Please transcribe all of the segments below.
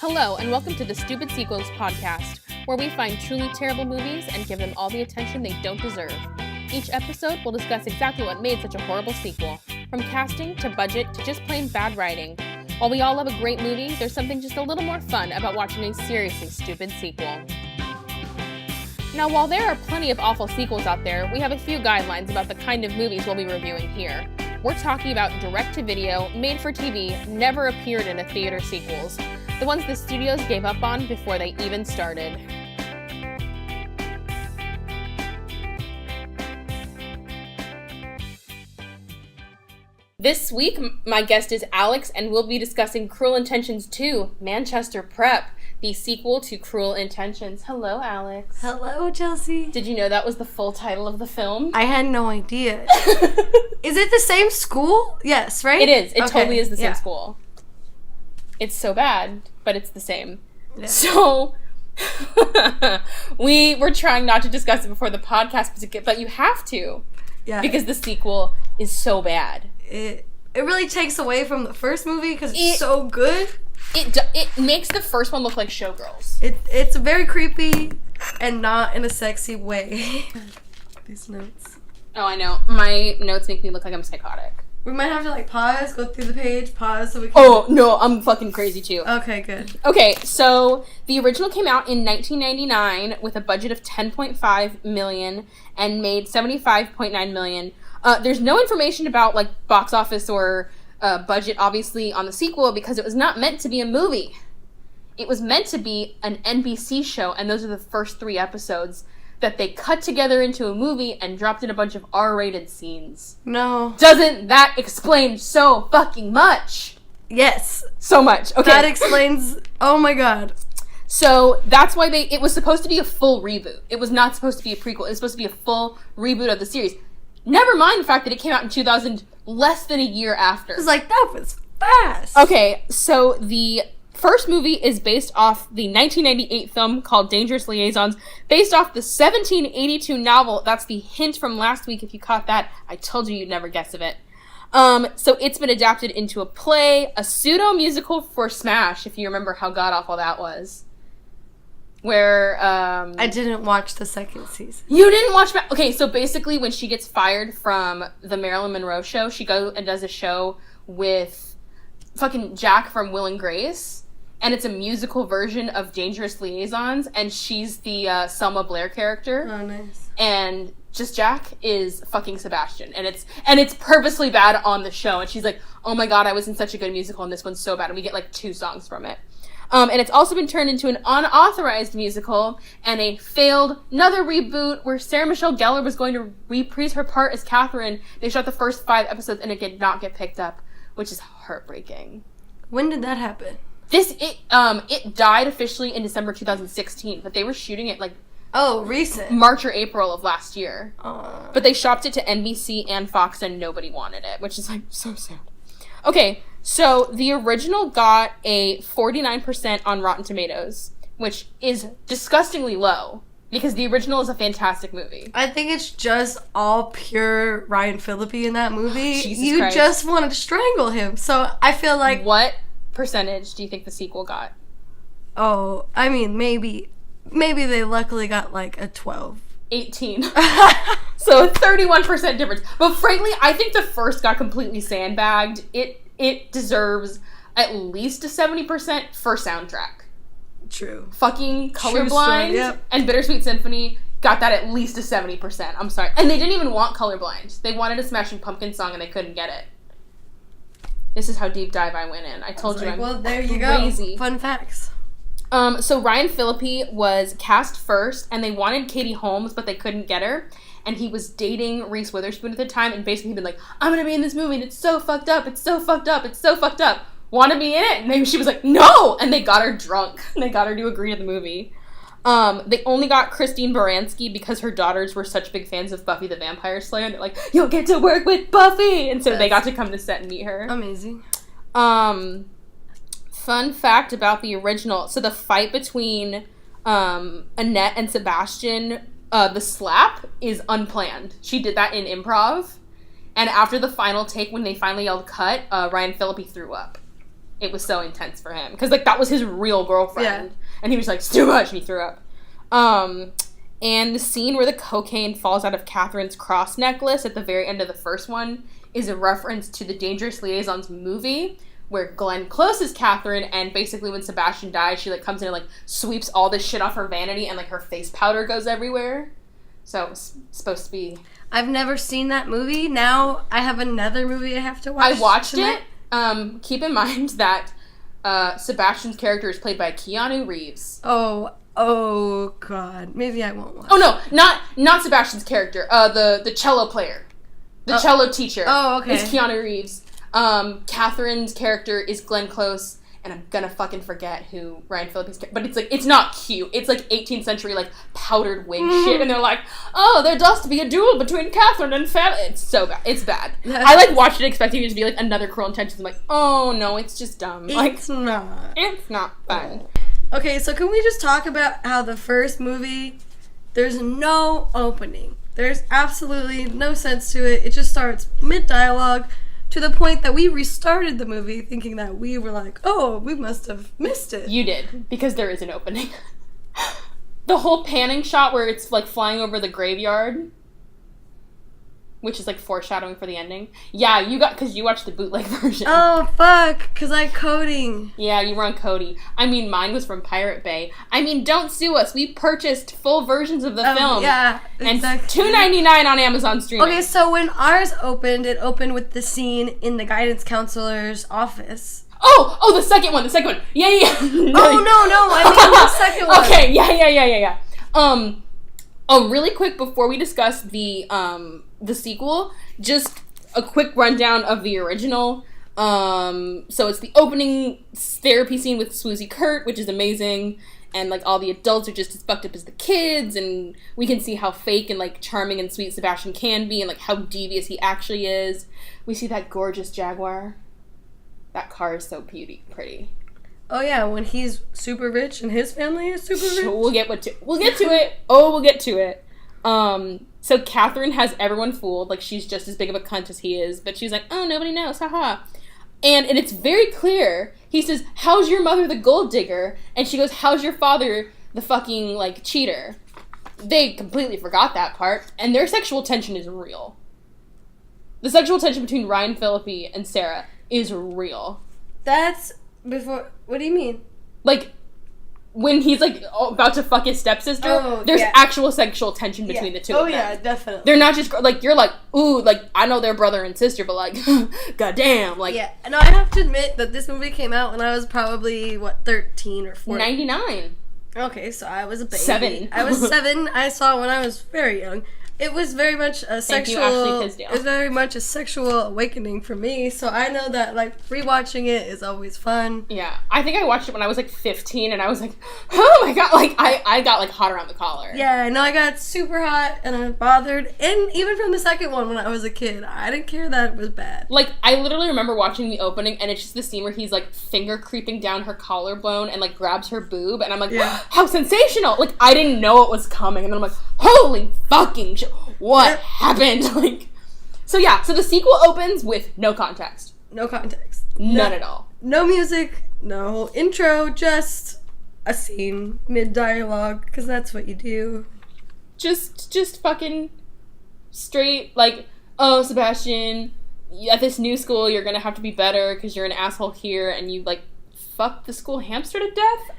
Hello, and welcome to the Stupid Sequels podcast, where we find truly terrible movies and give them all the attention they don't deserve. Each episode will discuss exactly what made such a horrible sequel, from casting to budget to just plain bad writing. While we all love a great movie, there's something just a little more fun about watching a seriously stupid sequel. Now, while there are plenty of awful sequels out there, we have a few guidelines about the kind of movies we'll be reviewing here. We're talking about direct-to-video, made-for-TV, never appeared in a theater sequels, the ones the studios gave up on before they even started. This week, my guest is Alex, and we'll be discussing Cruel Intentions 2, Manchester Prep, the sequel to Cruel Intentions. Hello, Alex. Hello, Chelsea. Did you know that was the full title of the film? I had no idea. Is it the same school? Yes, right? It is. It totally is the same yeah. school. It's so bad, but it's the same. Yeah. So, we were trying not to discuss it before the podcast, but you have to. Yeah. Because the sequel is so bad. It really takes away from the first movie because it's so good. It makes the first one look like Showgirls. It's very creepy and not in a sexy way. These notes. Oh, I know. My notes make me look like I'm psychotic. We might have to pause, go through the page, pause so we can... Oh, no, I'm fucking crazy too. Okay, good. Okay, so the original came out in 1999 with a budget of $10.5 million and made $75.9 million. There's no information about, box office or budget, obviously, on the sequel because it was not meant to be a movie. It was meant to be an NBC show, and those are the first 3 episodes that they cut together into a movie and dropped in a bunch of R-rated scenes. No. Doesn't that explain so fucking much? Yes. So much. Okay. That explains... Oh my god. So that's why it was supposed to be a full reboot. It was not supposed to be a prequel. It was supposed to be a full reboot of the series. Never mind the fact that it came out in 2000, less than a year after. It was that was fast. Okay, so the first movie is based off the 1998 film called Dangerous Liaisons, based off the 1782 novel. That's the hint from last week, if you caught that. I told you you'd never guess of it. So it's been adapted into a play, a pseudo-musical for Smash, if you remember how god-awful that was. Where, I didn't watch the second season. You didn't watch... Okay, so basically when she gets fired from the Marilyn Monroe show, she goes and does a show with fucking Jack from Will and Grace, and it's a musical version of Dangerous Liaisons, and she's the Selma Blair character. Oh, nice. And just Jack is fucking Sebastian, and it's purposely bad on the show, and she's like, oh my god, I was in such a good musical, and this one's so bad, and we get 2 songs from it. And it's also been turned into an unauthorized musical and another reboot where Sarah Michelle Gellar was going to reprise her part as Catherine. They shot the first 5 episodes and it did not get picked up, which is heartbreaking. When did that happen? It died officially in December 2016, but they were shooting it recent. March or April of last year. Aww. But they shopped it to NBC and Fox and nobody wanted it, which is so sad. Okay, so the original got a 49% on Rotten Tomatoes, which is disgustingly low, because the original is a fantastic movie. I think it's just all pure Ryan Phillippe in that movie. Jesus Christ. Just wanted to strangle him, so I feel like... What percentage do you think the sequel got? Oh, I mean, maybe they luckily got a 12. 18. So a 31% difference. But frankly, I think the first got completely sandbagged. It deserves at least a 70% for soundtrack. True. Fucking Colorblind yep. and Bittersweet Symphony got that at least a 70%. I'm sorry. And they didn't even want Colorblind. They wanted a Smashing Pumpkins song and they couldn't get it. This is how deep dive I went in. I told you I'm well, there you crazy. Go. Fun facts. So Ryan Phillippe was cast first, and they wanted Katie Holmes, but they couldn't get her. And he was dating Reese Witherspoon at the time, and basically he'd been like, I'm gonna be in this movie, and it's so fucked up, it's so fucked up, it's so fucked up. Wanna be in it? And she was like, no! And they got her drunk. And they got her to agree to the movie. They only got Christine Baranski because her daughters were such big fans of Buffy the Vampire Slayer, and they're like, you'll get to work with Buffy! And so they got to come to set and meet her. Amazing. Fun fact about the original. So the fight between Annette and Sebastian, the slap, is unplanned. She did that in improv. And after the final take, when they finally yelled cut, Ryan Phillippe threw up. it was so intense for him. Because, like, that was his real girlfriend. Yeah. And he was like, it's too much, and he threw up. And the scene where the cocaine falls out of Catherine's cross necklace at the very end of the first one is a reference to the Dangerous Liaisons movie, where Glenn Close is Catherine, and basically when Sebastian dies, she, like, comes in and, like, sweeps all this shit off her vanity, and, like, her face powder goes everywhere. So it's supposed to be... I've never seen that movie. Now I have another movie I have to watch. I watched tonight. it. Keep in mind that Sebastian's character is played by Keanu Reeves. Oh, God. Maybe I won't watch. Oh, no. Not Sebastian's character. The cello player. The cello teacher. Oh, okay. Is Keanu Reeves. Catherine's character is Glenn Close, and I'm gonna fucking forget who Ryan Phillippe's character. But it's, like, it's not cute. It's, like, 18th century, like, powdered wig shit, and they're like, oh, there does to be a duel between Catherine and It's so bad. It's bad. I, like, watched it expecting it to be, like, another Cruel Intentions. I'm like, oh, no, it's just dumb. It's not. It's not fun. Okay, so can we just talk about how the first movie, there's no opening. There's absolutely no sense to it. It just starts mid-dialogue to the point that we restarted the movie thinking that we were like, oh, we must have missed it. You did, because there is an opening. The whole panning shot where it's, like, flying over the graveyard, which is, like, foreshadowing for the ending. Yeah, because you watched the bootleg version. Oh, fuck, because I'm coding. Yeah, you were on Cody. I mean, mine was from Pirate Bay. I mean, don't sue us. We purchased full versions of the film. Yeah, exactly. And $2.99 on Amazon streaming. Okay, so when ours opened, it opened with the scene in the guidance counselor's office. Oh, the second one. Yeah. No, I mean the second one. Okay, yeah. Really quick before we discuss the sequel, just a quick rundown of the original. So it's the opening therapy scene with Swoozie Kurt, which is amazing, and, like, all the adults are just as fucked up as the kids, and we can see how fake and, like, charming and sweet Sebastian can be, and, like, how devious he actually is. We see that gorgeous Jaguar. That car is so pretty. Oh yeah, when he's super rich and his family is super rich. We'll get to it. So Catherine has everyone fooled, like, she's just as big of a cunt as he is, but she's like, oh, nobody knows, haha. And it's very clear. He says, how's your mother the gold digger? And she goes, how's your father the fucking, like, cheater? They completely forgot that part, and their sexual tension is real. The sexual tension between Ryan Phillippe and Sarah is real. That's before... What do you mean? Like, when he's, like, about to fuck his stepsister, there's actual sexual tension between the two of them. Oh, yeah, definitely. They're not just, like, you're like, ooh, like, I know they're brother and sister, but, like, goddamn, like... Yeah, no, I have to admit that this movie came out when I was probably, 13 or 14? 99. Okay, so I was a baby. 7. I was 7. I saw it when I was very young. It was very much a sexual... Thank you, Ashley Tisdale. It was very much a sexual awakening for me, so I know that, like, rewatching it is always fun. Yeah. I think I watched it when I was, like, 15, and I was like, oh my god, like, I got, like, hot around the collar. Yeah, no, I got super hot, and I bothered, and even from the second one when I was a kid, I didn't care that it was bad. Like, I literally remember watching the opening, and it's just the scene where he's, like, finger creeping down her collarbone and, like, grabs her boob, and I'm like, how sensational! Like, I didn't know it was coming, and then I'm like, holy fucking shit. What happened? Like, so the sequel opens with no context. No context. None at all. No music, no intro, just a scene, mid-dialogue, because that's what you do. Just fucking straight, like, oh, Sebastian, at this new school, you're gonna have to be better because you're an asshole here, and you, like, fuck the school hamster to death?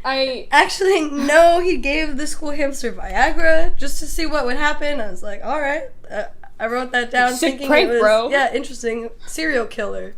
Actually, no, he gave the school hamster Viagra just to see what would happen. I was like, alright. I wrote that down thinking prank, it was, bro. Yeah, interesting. Serial killer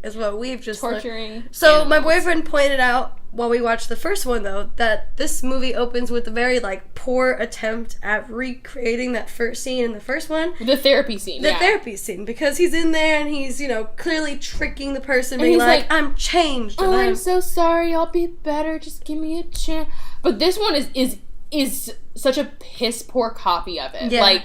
is what we've just... Torturing So animals. My boyfriend pointed out while we watched the first one, though, that this movie opens with a very, like, poor attempt at recreating that first scene in the first one. The therapy scene, The therapy scene, because he's in there and he's, clearly tricking the person, being like, I'm changed. Oh, I'm so sorry, I'll be better, just give me a chance. But this one is such a piss poor copy of it. Yeah. Like...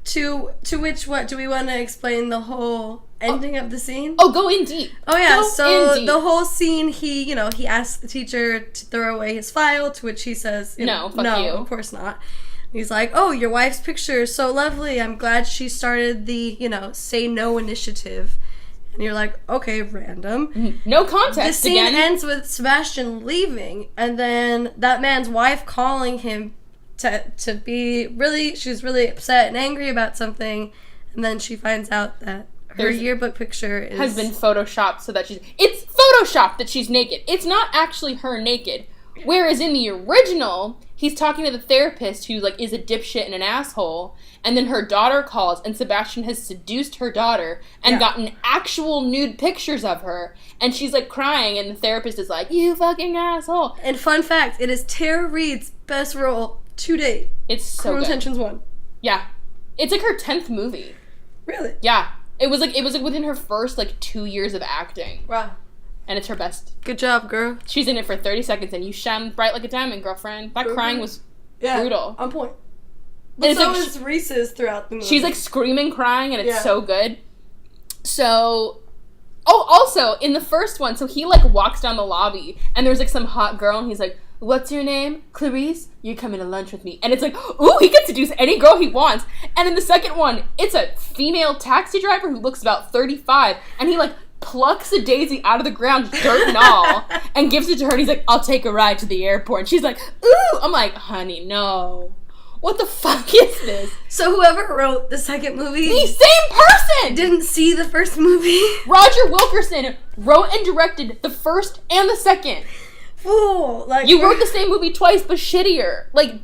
To which, what, do we want to explain the whole ending of the scene? Oh, go in deep. Oh, yeah, so deep. The whole scene, he asks the teacher to throw away his file, to which he says, no, fuck you. Of course not. He's like, oh, your wife's picture is so lovely. I'm glad she started the, say no initiative. And you're like, okay, random. No context. The scene again. ends with Sebastian leaving, and then that man's wife calling him to be really, she's really upset and angry about something, and then she finds out that her yearbook picture has been photoshopped so that it's photoshopped that she's naked. It's not actually her naked. Whereas in the original, he's talking to the therapist who, like, is a dipshit and an asshole, and then her daughter calls, and Sebastian has seduced her daughter and gotten actual nude pictures of her, and she's, like, crying, and the therapist is like, you fucking asshole. And fun fact, it is Tara Reid's best role to date. It's so Cruel good. Intentions 1. Yeah. It's, like, her 10th movie. Really? Yeah. It was within her first, like, 2 years of acting. Wow. And it's her best. Good job, girl. She's in it for 30 seconds, and you shine bright like a diamond, girlfriend. That crying was brutal. On point. But it's so like, is Reese's throughout the movie. She's, like, screaming, crying, and it's so good. So... Oh, also, in the first one, so he, like, walks down the lobby, and there's, like, some hot girl, and he's like, what's your name? Clarice? You're coming to lunch with me. And it's like, ooh, he gets to seduce any girl he wants. And in the second one, it's a female taxi driver who looks about 35, and he, like, plucks a daisy out of the ground, dirt and all, and gives it to her, and he's like, I'll take a ride to the airport. And she's like, ooh! I'm like, honey, no. What the fuck is this? So whoever wrote the second movie... The same person! Didn't see the first movie. Roger Wilkerson wrote and directed the first and the second. Fool! Like, you wrote the same movie twice, but shittier. Like,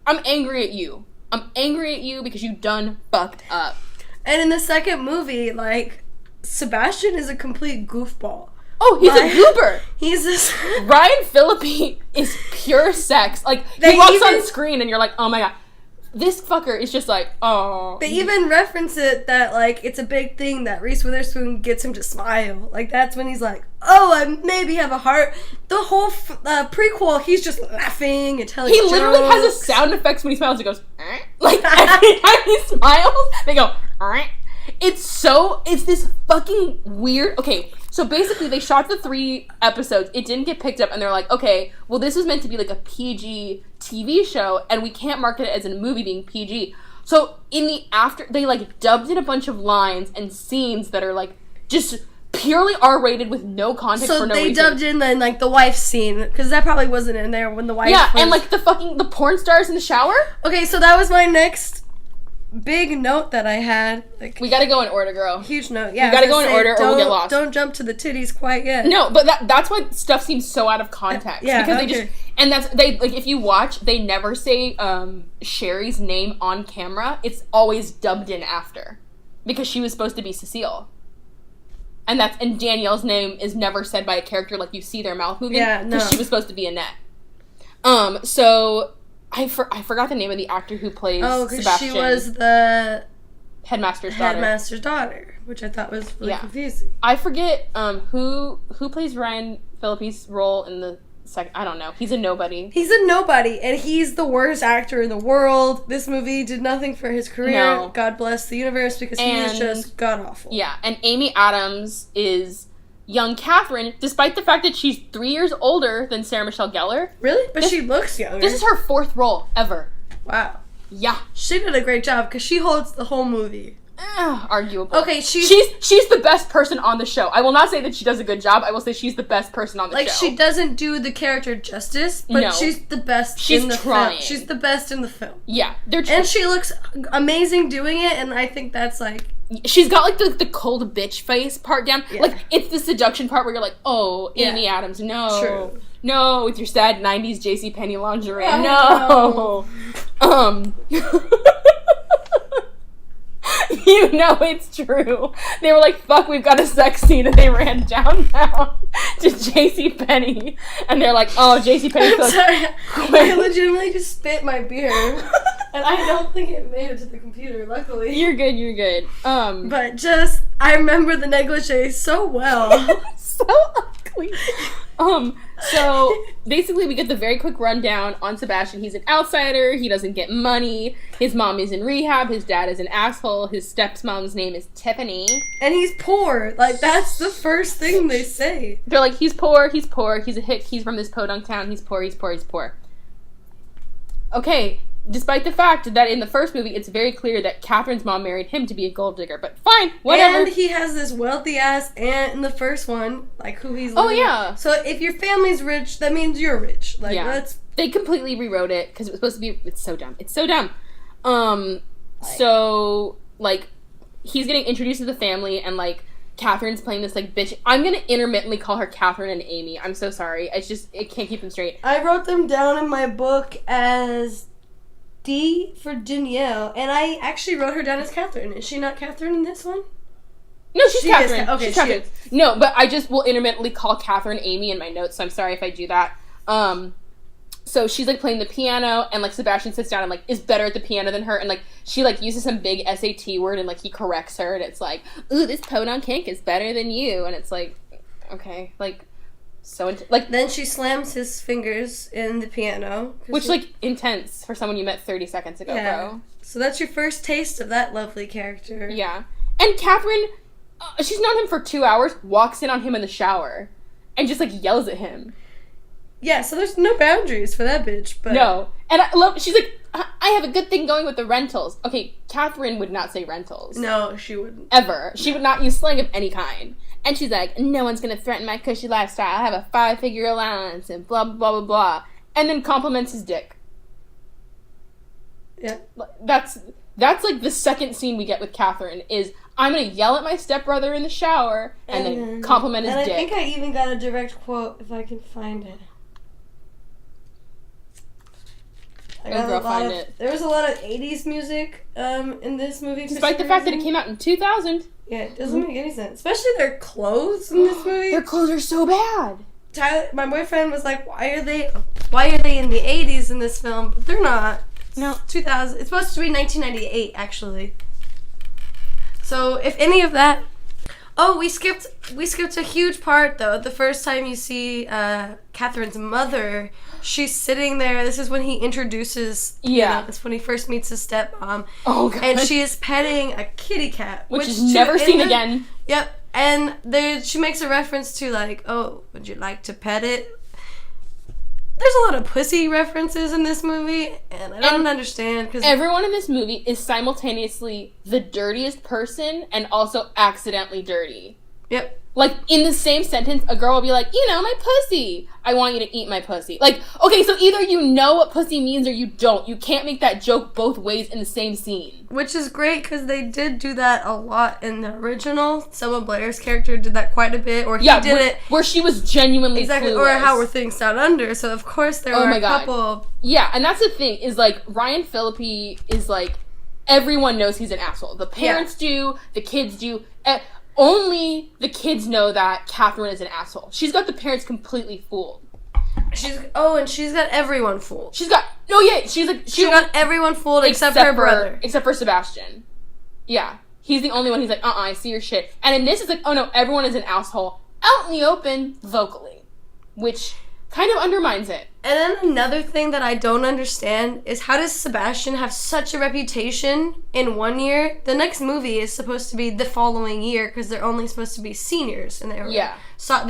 I'm angry at you. I'm angry at you because you done fucked up. And in the second movie, like, Sebastian is a complete goofball. Oh, he's a goober. He's this... Ryan Phillippe is pure sex. Like, he walks on screen and you're like, oh my god. This fucker is just like, oh. They even reference it that, like, it's a big thing that Reese Witherspoon gets him to smile. Like, that's when he's like, oh, I maybe have a heart. The whole prequel, he's just laughing and telling jokes. He literally has a sound effects when he smiles. He goes, eh? Like, every time he smiles, they go, eh? It's this fucking weird. Okay, so basically they shot the 3 episodes. It didn't get picked up, and they're like, okay, well, this was meant to be like a PG TV show, and we can't market it as a movie being PG. So in the after, they like dubbed in a bunch of lines and scenes that are like just purely R-rated with no context for no reason. So they dubbed in then like the wife scene, because that probably wasn't in there when the wife and like the porn stars in the shower. Okay, so that was my next big note that I had. Like, we gotta go in order, girl. Huge note, yeah. We gotta go in order or we'll get lost. Don't jump to the titties quite yet. No, but that's why stuff seems so out of context. Yeah, because they just, and like, if you watch, they never say Sherry's name on camera. It's always dubbed in after. Because she was supposed to be Cecile. And Danielle's name is never said by a character like you see their mouth moving. Yeah, no. Because she was supposed to be Annette. So... I forgot the name of the actor who plays Sebastian. Oh, she was the headmaster's daughter, which I thought was really confusing. I forget who plays Ryan Phillippe's role in the second. I don't know. He's a nobody. He's a nobody, and he's the worst actor in the world. This movie did nothing for his career. No. God bless the universe, because he is just god awful. Yeah, and Amy Adams is young Catherine, despite the fact that she's 3 years older than Sarah Michelle Gellar. Really? But she looks younger. This is her 4th role ever. Wow. Yeah. She did a great job, because she holds the whole movie. Arguable. Okay, she's the best person on the show. I will not say that she does a good job. I will say she's the best person on the show. Like, she doesn't do the character justice, but she's the best in the film. She's the best in the film. Yeah. And she looks amazing doing it, and I think that's, like... She's got, like, the cold bitch face part down. Yeah. Like, it's the seduction part where you're like, oh, Amy Adams, no. True. No, with your sad 90s JCPenney lingerie. No. You know it's true. They were like, fuck, we've got a sex scene, and they ran downtown to JCPenney. And they're like, oh, JCPenney. Sorry, I legitimately just spit my beer. And I don't think it made it to the computer, luckily. You're good. But just, I remember the negligee so well. So ugly. So basically we get the very quick rundown on Sebastian. He's an outsider. He doesn't get money. His mom is in rehab. His dad is an asshole. His stepmom's name is Tiffany. And he's poor. Like, that's the first thing they say. They're like, he's poor. He's a hick. He's from this podunk town. He's poor. Okay. Despite the fact that in the first movie, it's very clear that Catherine's mom married him to be a gold digger. But fine, whatever. And he has this wealthy-ass aunt in the first one, like, who he's living with. So if your family's rich, that means you're rich. Like, that's... They completely rewrote it, because it was supposed to be... It's so dumb. It's so dumb. So, like, he's getting introduced to the family, and, like, Catherine's playing this, like, bitch. I'm gonna intermittently call her Catherine and Amy. I'm so sorry. It can't keep them straight. I wrote them down in my book as... D for Danielle, and I actually wrote her down as Catherine. Is she not Catherine in this one? No, she's Catherine. Okay, she's Catherine. No, but I just will intermittently call Catherine Amy in my notes, so I'm sorry if I do that. So she's, like, playing the piano, and, like, Sebastian sits down and, like, is better at the piano than her, and, like, she, like, uses some big SAT word, and, like, he corrects her, and it's like, ooh, this podunk cake is better than you, and it's like, okay, like... So, like, then she slams his fingers in the piano. Which, like, intense for someone you met 30 seconds ago, bro. So that's your first taste of that lovely character. Yeah. And Catherine, she's known him for 2 hours, walks in on him in the shower, and just, like, yells at him. Yeah, so there's no boundaries for that bitch, but... No. And I love, she's like, I have a good thing going with the rentals. Okay, Catherine would not say rentals. No, she wouldn't. Ever. She would not use slang of any kind. And she's like, no one's gonna threaten my cushy lifestyle. I have a 5-figure allowance and blah, blah, blah, blah. And then compliments his dick. Yeah. That's like the second scene we get with Catherine is, I'm gonna yell at my stepbrother in the shower and then compliment his dick. And I think I even got a direct quote, if I can find it. There was a lot of 80s music in this movie. Despite the fact that it came out in 2000. Yeah, it doesn't make any sense. Especially their clothes in this movie. Their clothes are so bad. Tyler, my boyfriend was like, why are they in the 80s in this film? But they're not. No. 2000. It's supposed to be 1998, actually. So, if any of that... Oh, we skipped a huge part, though. The first time you see Catherine's mother, she's sitting there. This is when he introduces... Yeah. This is when he first meets his stepmom. Oh, God. And she is petting a kitty cat. Which is never seen again. Yep. And she makes a reference to, like, oh, would you like to pet it? There's a lot of pussy references in this movie, and I don't understand. Cause everyone in this movie is simultaneously the dirtiest person and also accidentally dirty. Yep. Like, in the same sentence, a girl will be like, you know, my pussy. I want you to eat my pussy. Like, okay, so either you know what pussy means or you don't. You can't make that joke both ways in the same scene. Which is great, because they did do that a lot in the original. Selma Blair's character did that quite a bit, or he did it... where she was genuinely exactly, clueless. Or How Were Things Down Under, so of course there were a couple... Yeah, and that's the thing, is, like, Ryan Phillippe is, like, everyone knows he's an asshole. The parents do, the kids do... Only the kids know that Catherine is an asshole. She's got the parents completely fooled. And she's got everyone fooled. She's got got everyone fooled except her brother. Except for Sebastian. Yeah. He's the only one who's like, I see your shit. And in this, it's like, oh no, everyone is an asshole out in the open, vocally. Which kind of undermines it. And then another thing that I don't understand is, how does Sebastian have such a reputation in one year? The next movie is supposed to be the following year, because they're only supposed to be seniors, and they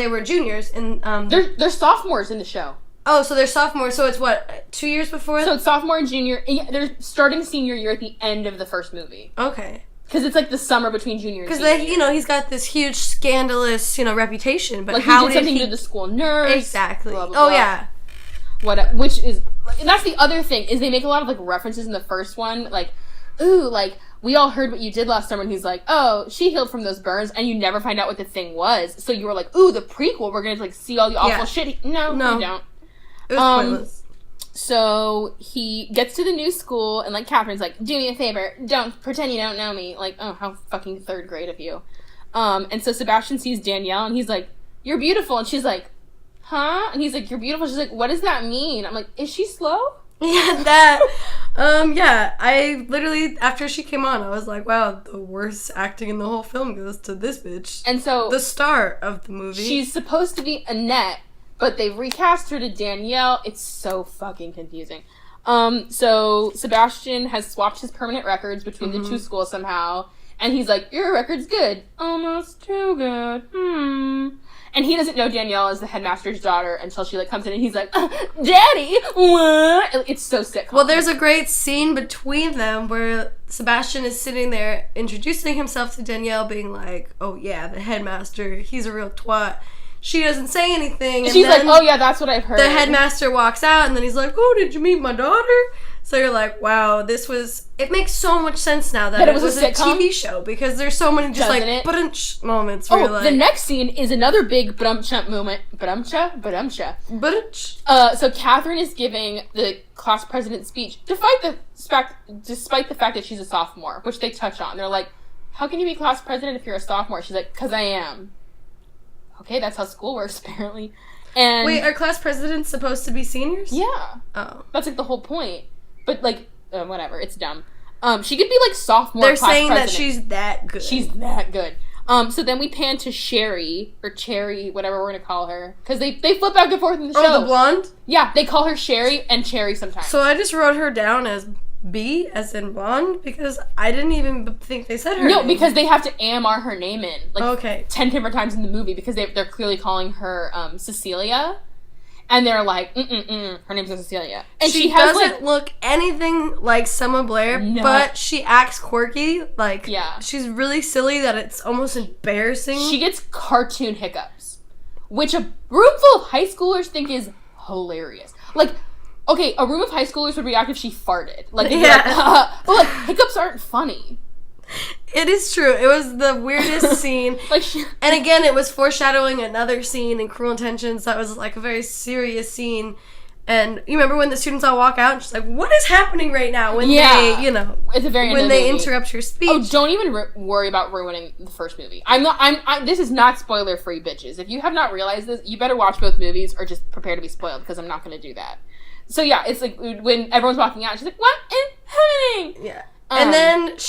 were juniors. And they're sophomores in the show. Oh, so they're sophomores. So it's what, 2 years before? So it's sophomore and junior. And they're starting senior year at the end of the first movie. Okay. Because it's like the summer between junior and senior. Because he's got this huge scandalous, reputation. But like, how he did something to the school nurse. Exactly. Blah, blah, blah. Yeah. Which is, and that's the other thing, is they make a lot of, like, references in the first one, like, ooh, like, we all heard what you did last summer, and he's like, oh, she healed from those burns, and you never find out what the thing was, so you were like, ooh, the prequel, we're gonna, like, see all the awful shit. No, we don't. It was pointless. So he gets to the new school, and, like, Catherine's like, do me a favor, don't pretend you don't know me. Like, oh, how fucking third grade of you. And so Sebastian sees Danielle, and he's like, you're beautiful, and she's like, huh? And he's like, you're beautiful. She's like, what does that mean? I'm like, is she slow? Yeah, that. I literally, after she came on, I was like, wow, the worst acting in the whole film goes to this bitch. And so, the star of the movie. She's supposed to be Annette, but they've recast her to Danielle. It's so fucking confusing. So Sebastian has swapped his permanent records between the two schools somehow, and he's like, your record's good. Almost too good. And he doesn't know Danielle is the headmaster's daughter until she, like, comes in and he's like, Daddy, what? It's so sick. Well, there's a great scene between them where Sebastian is sitting there introducing himself to Danielle, being like, oh, yeah, the headmaster, he's a real twat. She doesn't say anything. And she's like, oh, yeah, that's what I've heard. The headmaster walks out, and then he's like, oh, did you meet my daughter? So you're like, wow, it makes so much sense now that it was a TV show, because there's so many just brunch moments where you're like... the next scene is another big brunch moment. Brunch? So Catherine is giving the class president speech, despite the fact that she's a sophomore, which they touch on. They're like, how can you be class president if you're a sophomore? She's like, because I am. Okay, that's how school works, apparently. And wait, are class presidents supposed to be seniors? Yeah. Oh. That's, like, the whole point. But, like, whatever, it's dumb. She could be, like, sophomore They're class saying president. that she's that good. She's that good. So then we pan to Sherry, or Cherry, whatever we're gonna call her. Because they flip back and forth in the show. Oh, the blonde? Yeah, they call her Sherry and Cherry sometimes. So I just wrote her down as B, as in blonde, because I didn't even think they said her name. Because they have to AMR her name in. Like, okay. 10 different times in the movie, because they're clearly calling her, Cecilia. And they're like, her name's Cecilia. And she doesn't look anything like Selma Blair, no. but she acts quirky. Like, yeah. She's really silly that it's almost embarrassing. She gets cartoon hiccups, which a room full of high schoolers think is hilarious. Like, okay, a room of high schoolers would react if she farted. Like, yeah. But, like, hiccups aren't funny. It is true. It was the weirdest scene. And again, it was foreshadowing another scene in Cruel Intentions that was like a very serious scene. And you remember when the students all walk out and she's like, what is happening right now? When they, at the very end when of the they movie. Interrupt your speech. Oh, don't even worry about ruining the first movie. This is not spoiler free, bitches. If you have not realized this, you better watch both movies or just prepare to be spoiled, because I'm not going to do that. So yeah, it's like when everyone's walking out, she's like, what is happening? Yeah. And then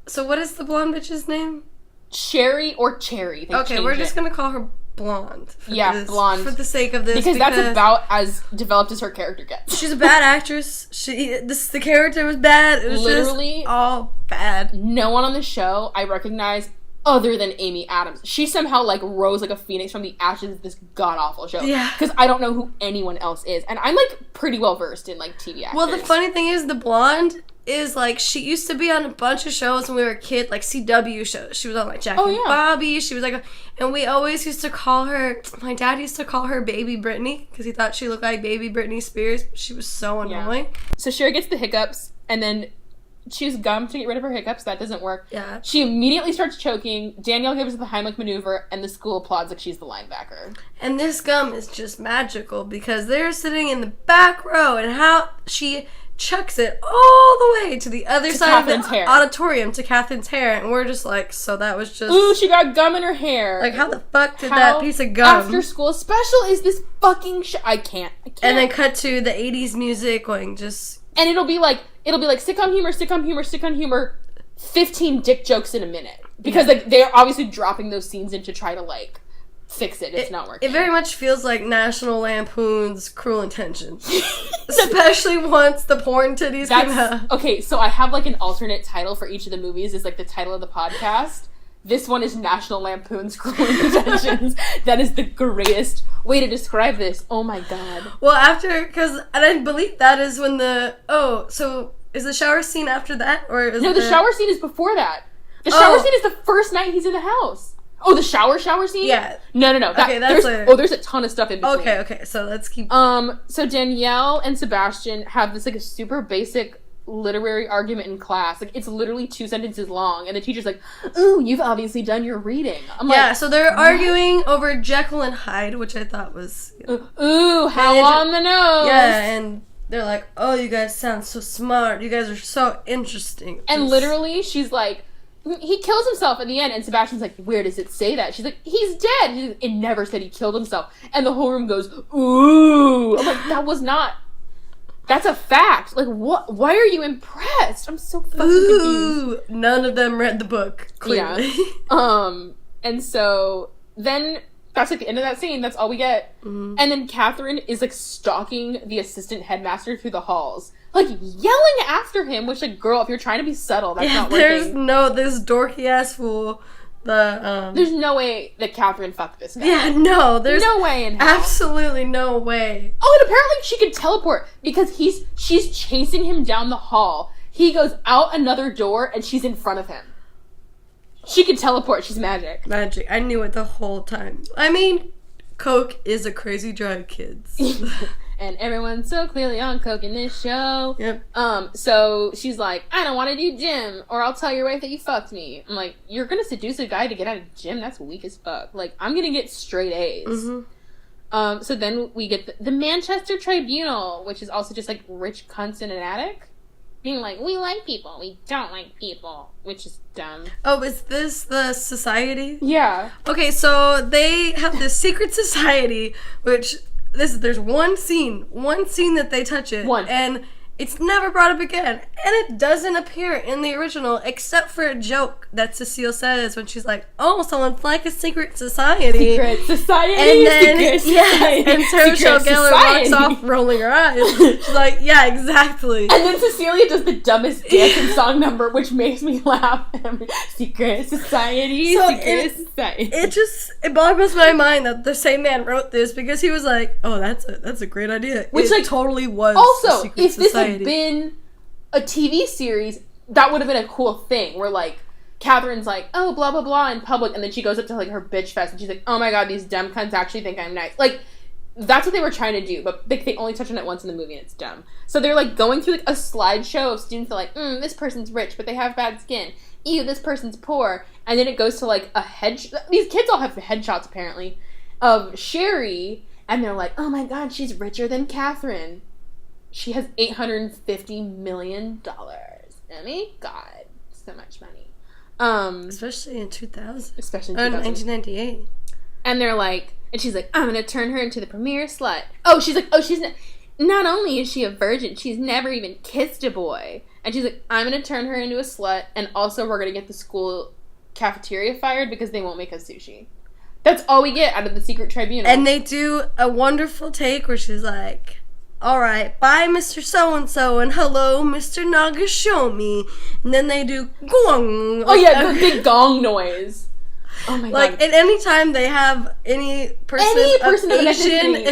so what is the blonde bitch's name? Sherry or Cherry. Okay, we're just going to call her blonde. Blonde. For the sake of this. Because that's about as developed as her character gets. She's a bad actress. The character was bad. It was literally just all bad. No one on the show I recognize other than Amy Adams. She somehow, like, rose like a phoenix from the ashes of this god-awful show. Yeah. Because I don't know who anyone else is. And I'm, like, pretty well-versed in, like, TV actors. Well, the funny thing is, the blonde is, like, she used to be on a bunch of shows when we were a kid, like CW shows. She was on, like, Jack and Bobby. She was, like, and we always used to call her, my dad used to call her Baby Britney, because he thought she looked like Baby Britney Spears. She was so annoying. So Sherry gets the hiccups, and then chews gum to get rid of her hiccups. That doesn't work. Yeah. She immediately starts choking. Danielle gives her the Heimlich maneuver, and the school applauds like she's the linebacker. And this gum is just magical, because they're sitting in the back row, and how she chucks it all the way to the other side of the auditorium to Catherine's hair, and we're just like, so that was just... Ooh, she got gum in her hair. Like, how the fuck did that piece of gum... After school special is this fucking I can't. And then cut to the 80s music going just... And it'll be like sitcom humor, 15 dick jokes in a minute. Because, like, they're obviously dropping those scenes in to try to, like, fix it. It's not working. It very much feels like National Lampoon's Cruel Intentions. Especially once the porn titties came out. Okay, so I have, like, an alternate title for each of the movies. Is like the title of the podcast. This one is National Lampoon's Cruel Intentions. That is the greatest way to describe this. Oh my god. Well, and I believe that is when so is the shower scene after that? Or is the shower scene is before that. The shower scene is the first night he's in the house. Oh, the shower scene? Yeah. No. Okay, that's later. Oh, there's a ton of stuff in between. Okay, so let's keep... So Danielle and Sebastian have this, like, a super basic literary argument in class. Like, it's literally 2 sentences long, and the teacher's like, ooh, you've obviously done your reading. I'm like, so they're arguing over Jekyll and Hyde, which I thought was... ooh, how on the nose! Yeah, and they're like, oh, you guys sound so smart. You guys are so interesting. And literally, she's like, he kills himself at the end, and Sebastian's like, where does it say that? She's like, he's dead. It never said he killed himself. And the whole room goes, ooh. I'm like, that's a fact. Like, what? Why are you impressed? I'm so fucking confused. None of them read the book, clearly. Yeah. And so then that's like the end of that scene. That's all we get. Mm-hmm. And then Catherine is, like, stalking the assistant headmaster through the halls, like, yelling after him, which, like, girl, if you're trying to be subtle, that's not working. There's this dorky ass fool There's no way that Catherine fucked this guy. Yeah, no, there's no way in hell. Absolutely no way. Oh, and apparently she could teleport because she's chasing him down the hall. He goes out another door and she's in front of him. She can teleport. She's magic. Magic. I knew it the whole time. I mean, coke is a crazy drug, kids. And everyone's so clearly on coke in this show. Yep. So she's like, I don't want to do gym, or I'll tell your wife that you fucked me. I'm like, you're gonna seduce a guy to get out of gym? That's weak as fuck. Like, I'm gonna get straight A's. Mm-hmm. So then we get the Manchester Tribunal, which is also just like rich cunts in an attic. Being like, we like people, we don't like people, which is dumb. Oh, is this the society? Yeah. Okay, so they have this secret society, which there's one scene that they touch it, and it's never brought up again, and it doesn't appear in the original except for a joke that Cecile says when she's like, "Oh, so it's like a secret society." Secret society. And then society. And Sarah Michelle Gellar walks off rolling her eyes. She's like, "Yeah, exactly." And then Cecilia does the dumbest dancing song number, which makes me laugh. Secret society. So secret society. It boggles my mind that the same man wrote this because he was like, "Oh, that's a great idea." Which it totally was. Also, a secret if this society. had been a TV series, that would have been a cool thing where like Catherine's like, oh, blah blah blah in public, and then she goes up to like her bitch fest and she's like, oh my god, these dumb cunts actually think I'm nice. Like, that's what they were trying to do, but they only touch on it once in the movie and it's dumb. So they're like going through like a slideshow of students that are like, this person's rich but they have bad skin. Ew, this person's poor. And then it goes to like these kids all have headshots apparently of Sherry, and they're like, oh my god, she's richer than Catherine. She has $850 million. Oh my god, so much money. Especially in 2000. Especially in 2000. 1998. And they're like, and she's like, I'm gonna turn her into the premier slut. She's like, she's not only is she a virgin, she's never even kissed a boy. And she's like, I'm gonna turn her into a slut, and also we're gonna get the school cafeteria fired because they won't make us sushi. That's all we get out of the secret tribunal. And they do a wonderful take where she's like, all right, bye, Mr. So-and-so, and hello, Mr. Nagashomi. And then they do gong. Oh, yeah, the big gong noise. Oh, my God. And anytime they have any person of Asian,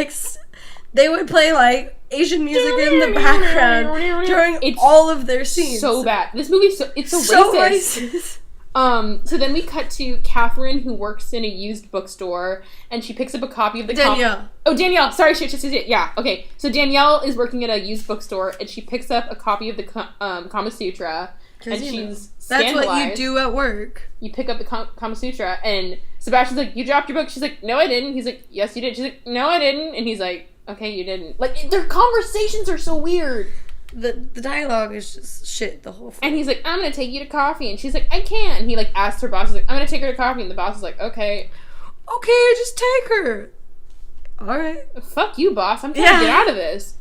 they would play, like, Asian music in the background during all of their scenes. So bad. This movie's it's so racist. So then we cut to Catherine, who works in a used bookstore, and she picks up a copy of the Danielle. Danielle. Sorry, shit. Yeah, okay. So Danielle is working at a used bookstore, and she picks up a copy of the Kama Sutra, and she's scandalized. That's what you do at work. You pick up the Kama Sutra, and Sebastian's like, you dropped your book. She's like, no, I didn't. He's like, yes, you did. She's like, no, I didn't. And he's like, okay, you didn't. Like, their conversations are so weird. The dialogue is just shit the whole film. And he's like, I'm gonna take you to coffee. And she's like, I can't. And he like asks her boss, he's like, I'm gonna take her to coffee. And the boss is like, okay, just take her. Alright. Fuck you, boss. I'm trying to get out of this.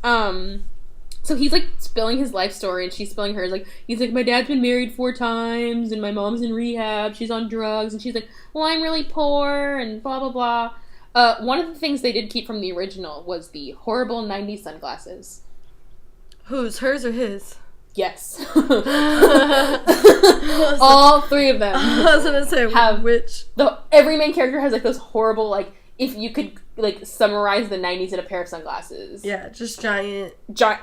So he's like spilling his life story and she's spilling hers. Like, he's like, my dad's been married 4 times and my mom's in rehab. She's on drugs. And she's like, well, I'm really poor and blah, blah, blah. One of the things they did keep from the original was the horrible 90s sunglasses. Whose? Hers or his? Yes. All 3 of them. I was gonna say, have which? Every main character has like those horrible, like, if you could like summarize the 90s in a pair of sunglasses. Yeah, just giant,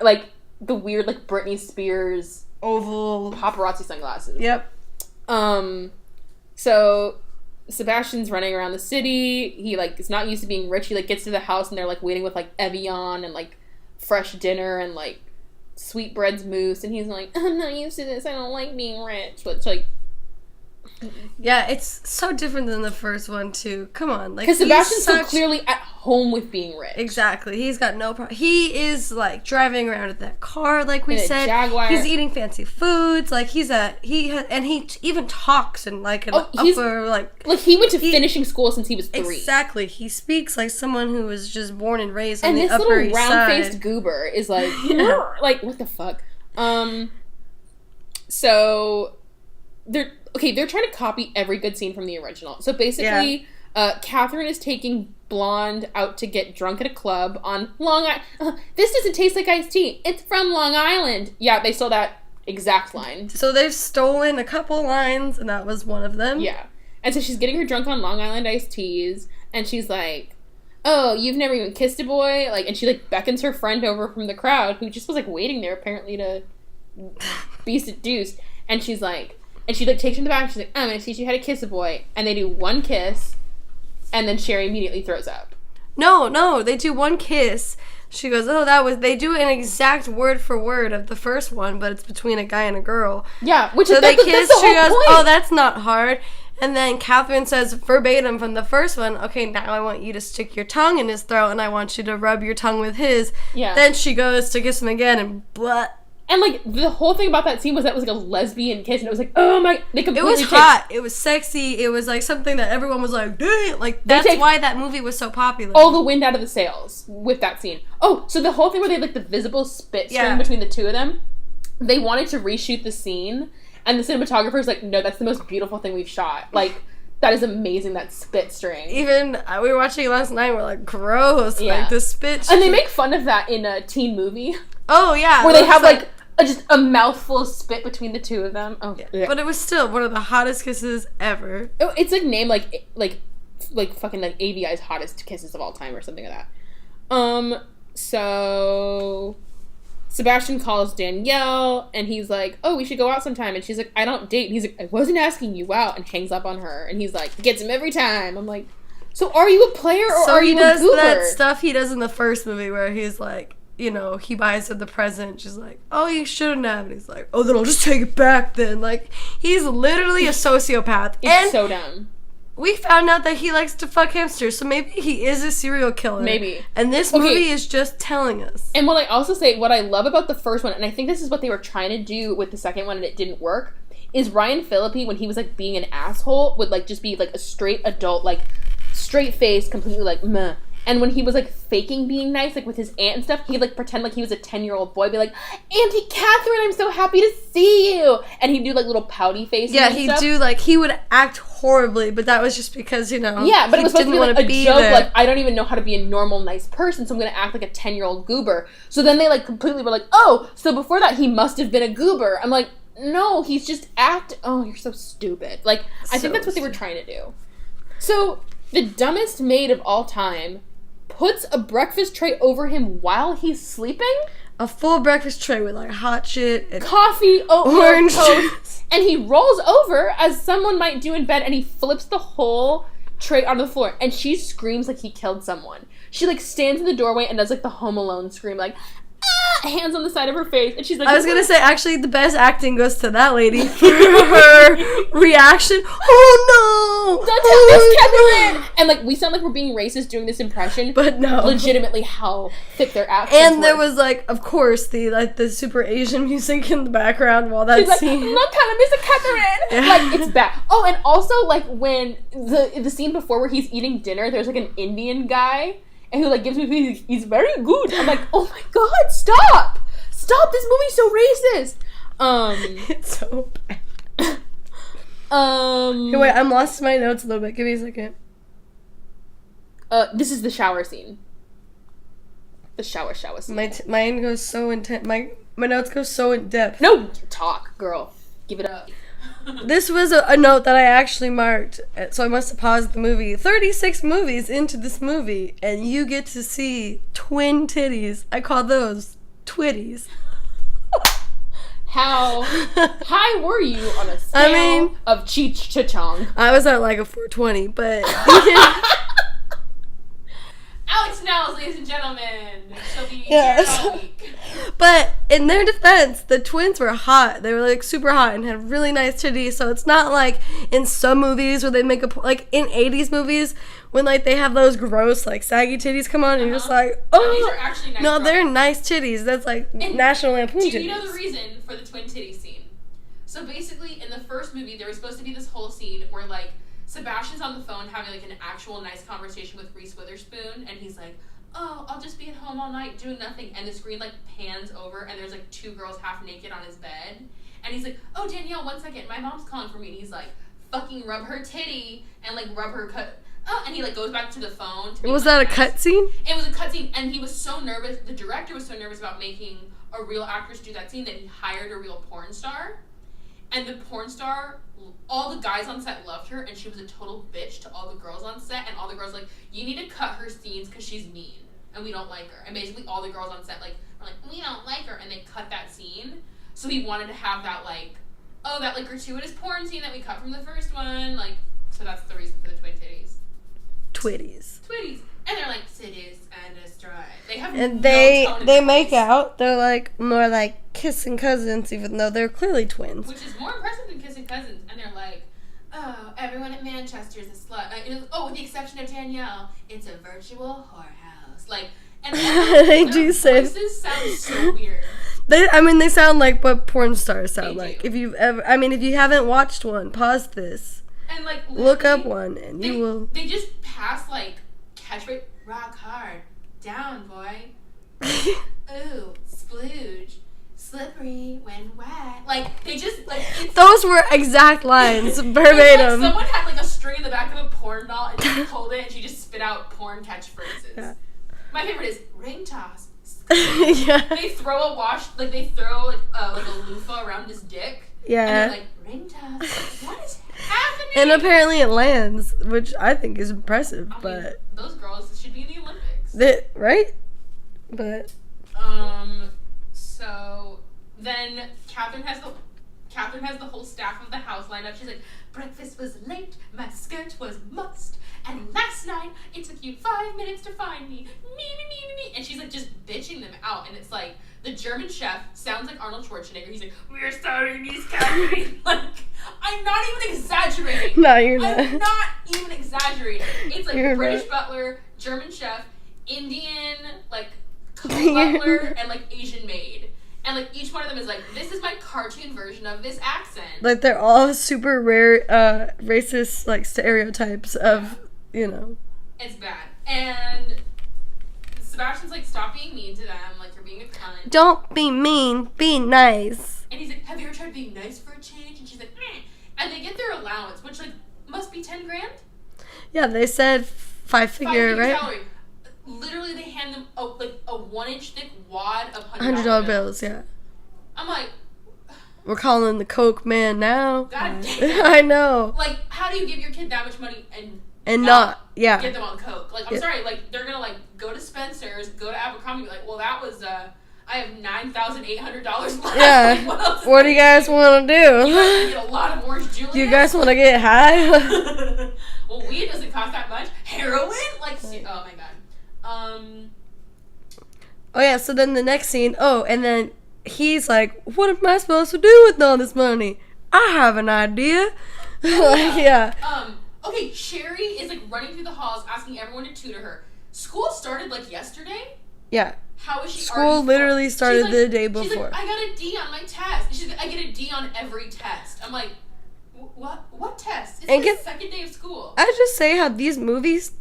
like the weird like Britney Spears oval paparazzi sunglasses. Yep. So Sebastian's running around the city. He like is not used to being rich. He like gets to the house and they're like waiting with like Evian and like fresh dinner and like sweetbreads mousse, and he's like, I'm not used to this. I don't like being rich. But it's like, yeah, it's so different than the first one too. Come on, like, because Sebastian's so clearly at home with being rich. Exactly, he's got no problem. He is like driving around with that car, like we said. Jaguar. He's eating fancy foods. Like he even talks in like an upper like he went to finishing school since he was 3. Exactly, he speaks like someone who was just born and raised on and the this Upper little East Side. round-faced goober is like, like what the fuck. So they're trying to copy every good scene from the original. So basically, Catherine is taking Blonde out to get drunk at a club on Long Island. This doesn't taste like iced tea. It's from Long Island. Yeah, they stole that exact line. So they've stolen a couple lines, and that was one of them. Yeah. And so she's getting her drunk on Long Island iced teas, and she's like, oh, you've never even kissed a boy? Like, and she, like, beckons her friend over from the crowd, who just was, like, waiting there, apparently, to be seduced. And she's like, and she, like, takes her in the back, and she's like, I'm gonna teach you how to kiss a boy. And they do one kiss, and then Sherry immediately throws up. No, they do one kiss. She goes, they do an exact word for word of the first one, but it's between a guy and a girl. Yeah, which so is, they kiss, that's the she whole goes, point. oh, that's not hard. And then Catherine says verbatim from the first one, okay, now I want you to stick your tongue in his throat, and I want you to rub your tongue with his. Yeah. Then she goes to kiss him again, and blah. And, like, the whole thing about that scene was that it was, like, a lesbian kiss, and it was like, oh my, they completely It was hot. It was sexy. It was, like, something that everyone was like, dang. Like, that's why that movie was so popular. All the wind out of the sails with that scene. Oh, so the whole thing where they had, like, the visible spit string between the two of them, they wanted to reshoot the scene, and the cinematographer's like, no, that's the most beautiful thing we've shot. Like, that is amazing, that spit string. Even, we were watching it last night, we're like, gross. Yeah. Like, the spit string. And they make fun of that in a teen movie. Oh, yeah. Where they have, like just a mouthful of spit between the two of them. Oh, yeah. But it was still one of the hottest kisses ever. It's like named like fucking like AVI's hottest kisses of all time or something like that. So Sebastian calls Danielle and he's like, oh, we should go out sometime. And she's like, I don't date. And he's like, I wasn't asking you out, and hangs up on her. And he's like, gets him every time. I'm like, so are you a player or are you a goober? So he does that stuff he does in the first movie where he's like, you know, he buys her the present. She's like, oh, you shouldn't have. And he's like, oh, then I'll just take it back then. Like, he's literally a sociopath. It's so dumb. We found out that he likes to fuck hamsters, so maybe he is a serial killer. Maybe. And this movie is just telling us. And what I also say, what I love about the first one, and I think this is what they were trying to do with the second one and it didn't work, is Ryan Phillippe, when he was, like, being an asshole, would, like, just be, like, a straight adult, like, straight face, completely, like, meh. And when he was, like, faking being nice, like, with his aunt and stuff, he'd, like, pretend like he was a 10-year-old boy, be like, Auntie Catherine, I'm so happy to see you! And he'd do, like, little pouty faces and he'd do, like, he would act horribly, but that was just because, you know, yeah, but it was supposed to be, like, a joke, there. Like, I don't even know how to be a normal, nice person, so I'm gonna act like a 10-year-old goober. So then they, like, completely were like, oh, so before that, he must have been a goober. I'm like, no, he's just oh, you're so stupid. Like, I think that's what they were trying to do. So, the dumbest maid of all time puts a breakfast tray over him while he's sleeping? A full breakfast tray with, like, hot shit and coffee, orange toast, and he rolls over as someone might do in bed, and he flips the whole tray onto the floor, and she screams like he killed someone. She, like, stands in the doorway and does, like, the Home Alone scream, like, ah! Hands on the side of her face, and she's like, I was gonna say, actually, the best acting goes to that lady for her reaction. Oh no! Don't tell Miss Catherine! And, like, we sound like we're being racist doing this impression, but no, legitimately how thick their accents and there was, like, of course, the super Asian music in the background while that scene. Like, don't tell Miss Catherine! Yeah. Like, it's bad. Oh, and also, like, when the scene before where he's eating dinner, there's, like, an Indian guy and who, like, gives me food. He's very good. I'm like, oh my god, stop! Stop! This movie's so racist! It's so bad. Hey, wait, I'm lost in my notes a little bit. Give me a second. This is the shower scene. The shower scene. Mine goes so intense. My notes go so in depth. No, talk, girl. Give it up. This was a note that I actually marked, so I must have paused the movie. 36 movies into this movie, and you get to see twin titties. I call those twitties. How high were you on a scale of Cheech-cha-chong? I was at like a 420, but... Alex Nehls, ladies and gentlemen. She'll be here all week. But in their defense, the twins were hot. They were, like, super hot and had really nice titties. So it's not like in some movies where they make like in 80s movies when, like, they have those gross, like, saggy titties come on and you're just like, oh. These are actually nice. No, they're nice titties. That's like and National Lampoon titties. Do you know the reason for the twin titty scene? So basically, in the first movie, there was supposed to be this whole scene where, like, Sebastian's on the phone having, like, an actual nice conversation with Reese Witherspoon, and he's like, oh, I'll just be at home all night doing nothing, and the screen, like, pans over, and there's, like, two girls half naked on his bed, and he's like, oh, Danielle, 1 second, my mom's calling for me, and he's like, fucking rub her titty, and, like, rub her cut, and he, like, goes back to the phone. Was that a cut scene? It was a cut scene, and he was so nervous, the director was so nervous about making a real actress do that scene that he hired a real porn star. And the porn star all the guys on set loved her, and she was a total bitch to all the girls on set, and all the girls, like, you need to cut her scenes because she's mean, and we don't like her. And basically all the girls on set, like, were like, we don't like her, and they cut that scene. So he wanted to have that, like, that, like, gratuitous porn scene that we cut from the first one, like, so that's the reason for the twin titties. Twitties. And they're like, seduce and destroy. They have and no they tone in they their make voice, out. They're like more like kissing cousins, even though they're clearly twins. which is more impressive than kissing cousins. And they're like, oh, everyone at Manchester is a slut. With the exception of Danielle, it's a virtual whorehouse. Like, and They their do say- voices sound so weird. They sound like what porn stars sound They like. do. If you haven't watched one, pause this. And like, Look up literally, one, and you will. They just pass like catchphrase, rock hard, down boy, ooh, splooge, slippery when wet. Like they just like it's, Those were exact lines, it's like verbatim. someone had like a string in the back of a porn doll and she pulled it and she just spit out porn catchphrases. Yeah. My favorite is ring toss. Yeah. They throw a a loofah around his dick. Yeah. And they're like, ring toss. What is happening? And apparently it lands, which I think is impressive, I mean, but those girls should be in the Olympics. right? But So then Catherine has the whole staff of the house lined up. She's like, breakfast was late, my skirt was mussed, and last night it took you 5 minutes to find me. Me. And she's like just bitching them out, and it's like the German chef sounds like Arnold Schwarzenegger. He's like, we're sorry, Miss Catherine. Like, I'm not even exaggerating. no, you're not. I'm not even exaggerating. It's like You're British not. butler, German chef, Indian, like, butler, and, like, Asian maid. And, like, each one of them is like, this is my cartoon version of this accent. Like they're all super rare, racist like stereotypes of, It's bad. And Sebastian's like, stop being mean to them. Like, you're being a cunt. Don't be mean, be nice. And he's like, have you ever tried being nice for a change? And she's like, eh. And they get their allowance, which, like, must be $10,000. Yeah, they said five-figure, right? Salary. Literally, they hand them a 1-inch thick wad of $100 bills, yeah. I'm like, We're calling the Coke man now. God damn. I know. Like, how do you give your kid that much money and not, get yeah. them on Coke? Like, I'm sorry, like, they're gonna, like, go to Spencer's, go to Abercrombie, be like, well, that was, I have $9,800 left. Yeah. Like, what else? What do you guys want to You guys do? get a lot of orange Julius. Do you guys want to get high? Well, weed doesn't cost that much. Heroin? Like, oh my god. Oh, yeah, so then the next scene, and then he's like, what am I supposed to do with all this money? I have an idea. Yeah. Okay, Sherry is, like, running through the halls asking everyone to tutor her. School started, like, yesterday? Yeah. How is she School already literally started She's the day She's before. like, I got a D on my test. And she's like, I get a D on every test. I'm like, what test? It's And the second day of school. I just say how these movies,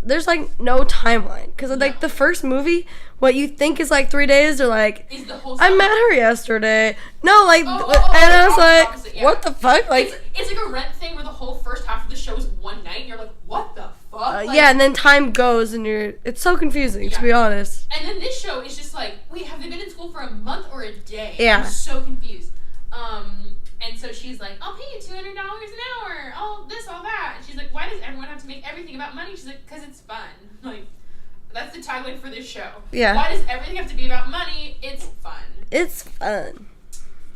there's, like, no timeline. Because, like, the first movie, what you think is, like, 3 days, they're like, Is the whole I summer. met her yesterday. No, like, and oh, I was like, opposite, yeah. what the fuck? Like, It's like a Rent thing where the whole first half of the show is one night, and you're like, what the fuck? Like, yeah, and then time goes, and it's so confusing, to be honest. And then this show is just like, wait, have they been in school for a month or a day? Yeah. I'm so confused. And so she's like, I'll pay you $200 an hour, all this, all that. And she's like, why does everyone have to make everything about money? She's like, because it's fun. Like, that's the tagline for this show. Yeah. Why does everything have to be about money? It's fun. It's fun.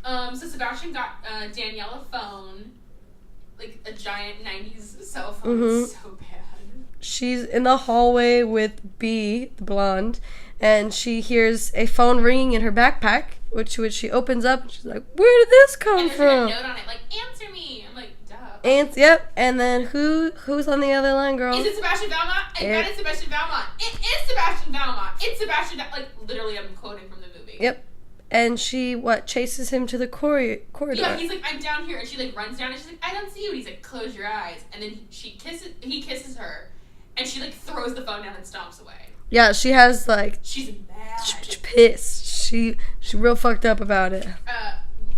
So Sebastian got Danielle a phone, like a giant 90s cell phone. Mhm. It's so bad. She's in the hallway with B, the blonde, and she hears a phone ringing in her backpack, which she opens up, and she's like, where did this come And there's from? a note on it, like, answer me. I'm like, duh. Yep, and then who's on the other line, girl? Is it Sebastian Valmont? I bet it's Sebastian Valmont. It is Sebastian Valmont. It's Sebastian. Like, literally, I'm quoting from the movie. Yep. And she, chases him to the corridor. Yeah, he's like, I'm down here, and she, like, runs down, and she's like, I don't see you. And he's like, close your eyes. And then he kisses her, and she, like, throws the phone down and stomps away. Yeah, she has, like, She's mad. she's pissed. She real fucked up about it.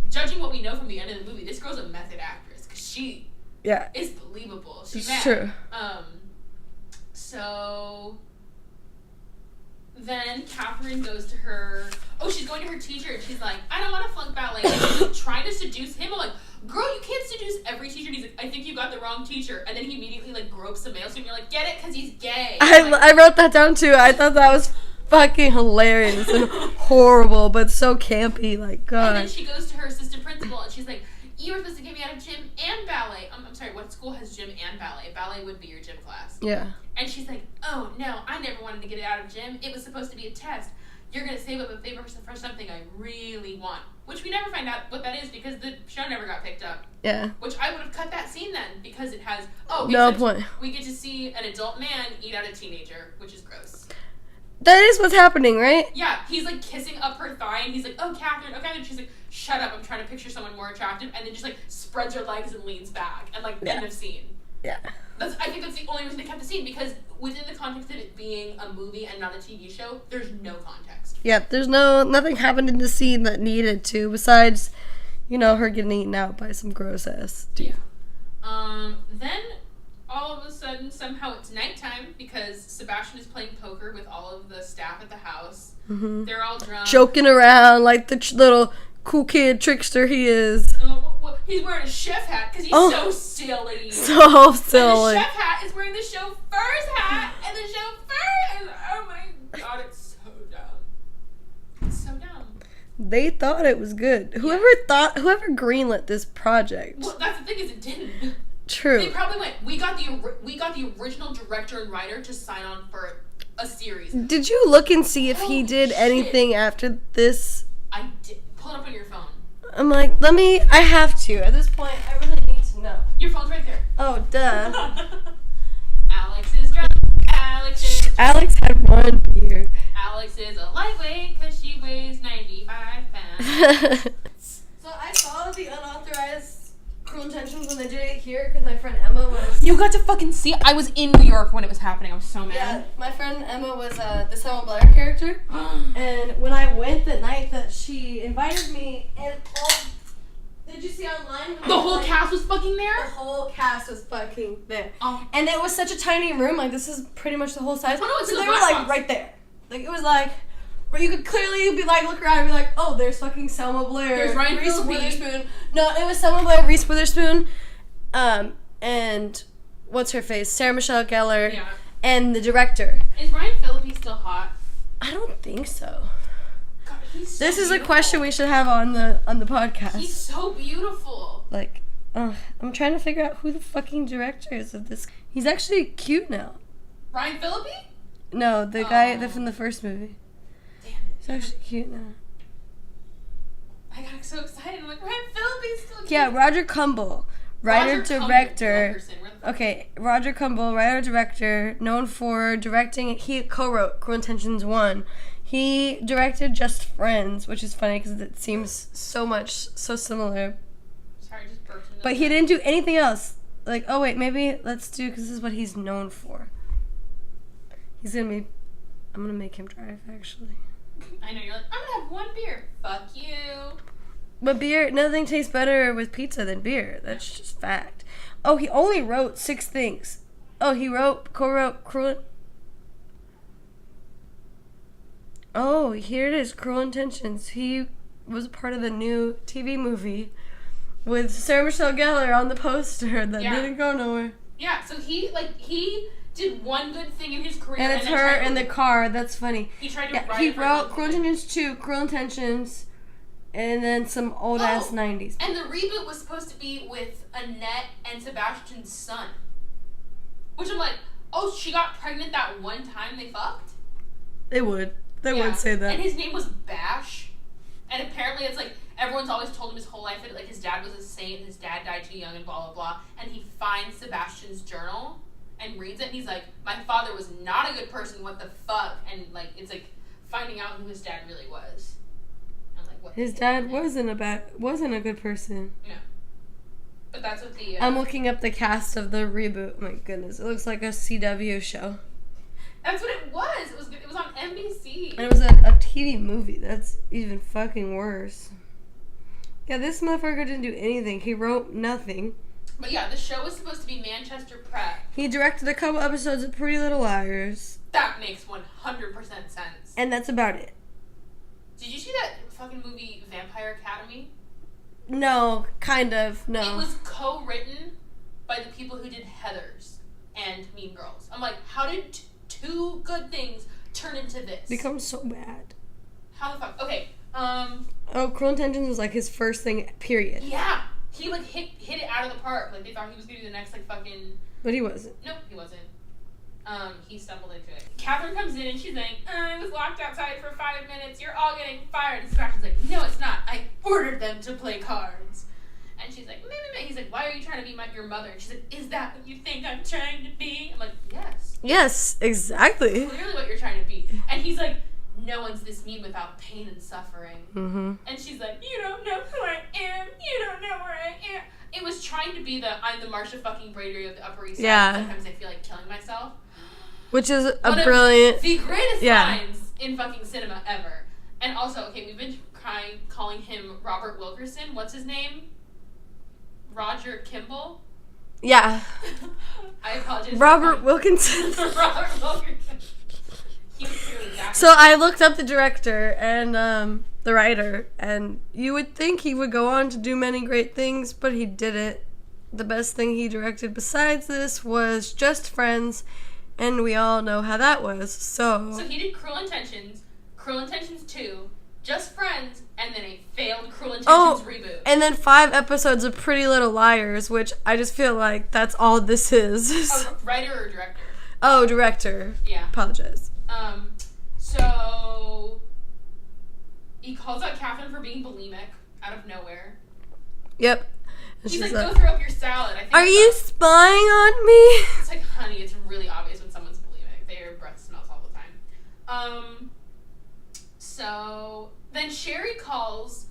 Judging what we know from the end of the movie, this girl's a method actress, because she Yeah. is believable. She's It's mad. true. So then Catherine goes to her. Oh, she's going to her teacher, and she's like, I don't want to flunk ballet. And she's like, trying to seduce him. I'm like, girl, you can't seduce every teacher. And he's like, I think you got the wrong teacher. And then he immediately, like, gropes the male student. You're like, get it? Because he's gay. I wrote that down, too. I thought that was fucking hilarious and horrible, but so campy. Like, God. And then she goes to her assistant principal, and she's like, you were supposed to get me out of gym and ballet. I'm sorry, what school has gym and ballet? Ballet would be your gym class. Yeah. And she's like, oh, no, I never wanted to get it out of gym. It was supposed to be a test. You're going to save up a favor for something I really want. Which we never find out what that is because the show never got picked up. Yeah. Which I would have cut that scene then because it has... no point. We get to see an adult man eat out a teenager, which is gross. That is what's happening, right? Yeah, he's like kissing up her thigh and he's like, oh, Catherine. She's like, shut up, I'm trying to picture someone more attractive. And then just like spreads her legs and leans back and like end of scene. Yeah. I think that's the only reason they kept the scene because within the context of it being a movie and not a TV show, there's no context. Yeah, there's nothing happened in the scene that needed to besides, her getting eaten out by some gross ass dude. Yeah. Then all of a sudden, somehow it's nighttime because Sebastian is playing poker with all of the staff at the house. Mm-hmm. They're all drunk. Joking around like the little cool kid trickster he is. Well, he's wearing a chef hat because he's so silly. So silly. And the chef hat is wearing the chauffeur's hat, and the chauffeur is, oh my God, it's so dumb. It's so dumb. They thought it was good. Whoever greenlit this project. Well, that's the thing is it didn't. True. They probably went, we got the original director and writer to sign on for a series. Did you look and see if he did anything after this? I did. Pull it up on your phone. I'm like, I have to. At this point, I really need to know. Your phone's right there. Oh, duh. Alex is drunk. Alex had one beer. Alex is a lightweight because she weighs 95 pounds. So I saw the unauthorized Cruel Intentions when they did it here because my friend Emma was... You got to fucking see it. I was in New York when it was happening. I was so mad. Yeah, my friend Emma was the Selma Blair character. And when I went the night that she invited me, and did you see online? The whole cast was fucking there? The whole cast was fucking there. Oh. And it was such a tiny room. Like, this is pretty much the whole size. Oh, no, it's so in they the were, black like, box. right there. Like, it was like... Where you could clearly be like, look around and be like, oh, there's fucking Selma Blair. There's Ryan Reese Phillippe. Witherspoon. No, it was Selma Blair, Reese Witherspoon, and what's her face? Sarah Michelle Gellar. Yeah. And the director. Is Ryan Phillippe still hot? I don't think so. God, he's so This is beautiful. a question we should have on the podcast. He's so beautiful. Like, I'm trying to figure out who the fucking director is of this. He's actually cute now. Ryan Phillippe? No, the guy from the first movie. Damn it. He's actually cute now. I got so excited. I'm like, Ryan Phillippe's still cute. Yeah, Roger Cumble, writer, director. Wilkerson. Okay, Roger Cumble, writer, director, known for directing. He co-wrote Cruel Intentions 1. He directed Just Friends, which is funny because it seems so similar. Sorry, I just burped into But he didn't do anything else. Like, oh wait, maybe let's do, because this is what he's known for. I'm gonna make him drive, actually. I know, you're like, I'm gonna have one beer. Fuck you. But beer, nothing tastes better with pizza than beer. That's just fact. Oh, he only wrote 6 things. Oh, he co-wrote Cruel... Oh, here it is, Cruel Intentions. He was part of the new TV movie with Sarah Michelle Gellar on the poster that didn't go nowhere. Yeah, so he did one good thing in his career. And it's her in the car. That's funny. He tried to write He wrote Cruel Intentions 2, Cruel Intentions, and then some old-ass 90s. And the reboot was supposed to be with Annette and Sebastian's son. Which I'm like, oh, she got pregnant that one time they fucked? They would say that. And his name was Bash. And apparently it's like, everyone's always told him his whole life that like his dad was a saint and his dad died too young and blah, blah, blah. And he finds Sebastian's journal and reads it, and he's like, my father was not a good person, what the fuck? And like, it's like finding out who his dad really was. And like, what his dad wasn't a good person. Yeah. But that's what the... I'm looking up the cast of the reboot. Oh my goodness, it looks like a CW show. That's what it was. It was on NBC. And it was a TV movie. That's even fucking worse. Yeah, this motherfucker didn't do anything. He wrote nothing. But yeah, the show was supposed to be Manchester Prep. He directed a couple episodes of Pretty Little Liars. That makes 100% sense. And that's about it. Did you see that fucking movie Vampire Academy? No, kind of, no. It was co-written by the people who did Heathers and Mean Girls. I'm like, how did two good things turn into this? Become so bad. How the fuck? Okay, Oh, Cruel Intentions was, like, his first thing, period. yeah. He, like, hit it out of the park. Like, they thought he was gonna be the next, like, fucking... But he wasn't. Nope, he wasn't. He stumbled into it. Catherine comes in and she's like, I was locked outside for 5 minutes. You're all getting fired. And Sebastian's like, no, it's not. I ordered them to play cards. And she's like, meh. He's like, why are you trying to be your mother? And she's like, is that what you think I'm trying to be? I'm like, yes. Yes, exactly. Clearly what you're trying to be. And he's like, no one's this mean without pain and suffering. Mm-hmm. And she's like, you don't know who I am. You don't know where I am. It was trying to be I'm the Marsha fucking Bradery of the Upper East Side. Yeah. Sometimes I feel like killing myself. Which is One a brilliant... of the greatest lines in fucking cinema ever. And also, okay, we've been calling him Robert Wilkerson. What's his name? Roger Kimball? Yeah. I apologize. Robert Wilkinson. Robert Wilkerson. He was clearly that. So I looked up the director and the writer, and you would think he would go on to do many great things, but he didn't. The best thing he directed besides this was Just Friends, and we all know how that was. So he did Cruel Intentions 2, Just Friends, and then a failed Cruel Intentions reboot. And then 5 episodes of Pretty Little Liars, which I just feel like that's all this is. Writer or director? Oh, director. Yeah. Apologize. So he calls out Catherine for being bulimic out of nowhere. Yep. And He's like, go throw up your salad. I think are you spying on me? It's like, honey, it's really obvious when someone's bulimic. Their breath smells all the time. So then Sherry calls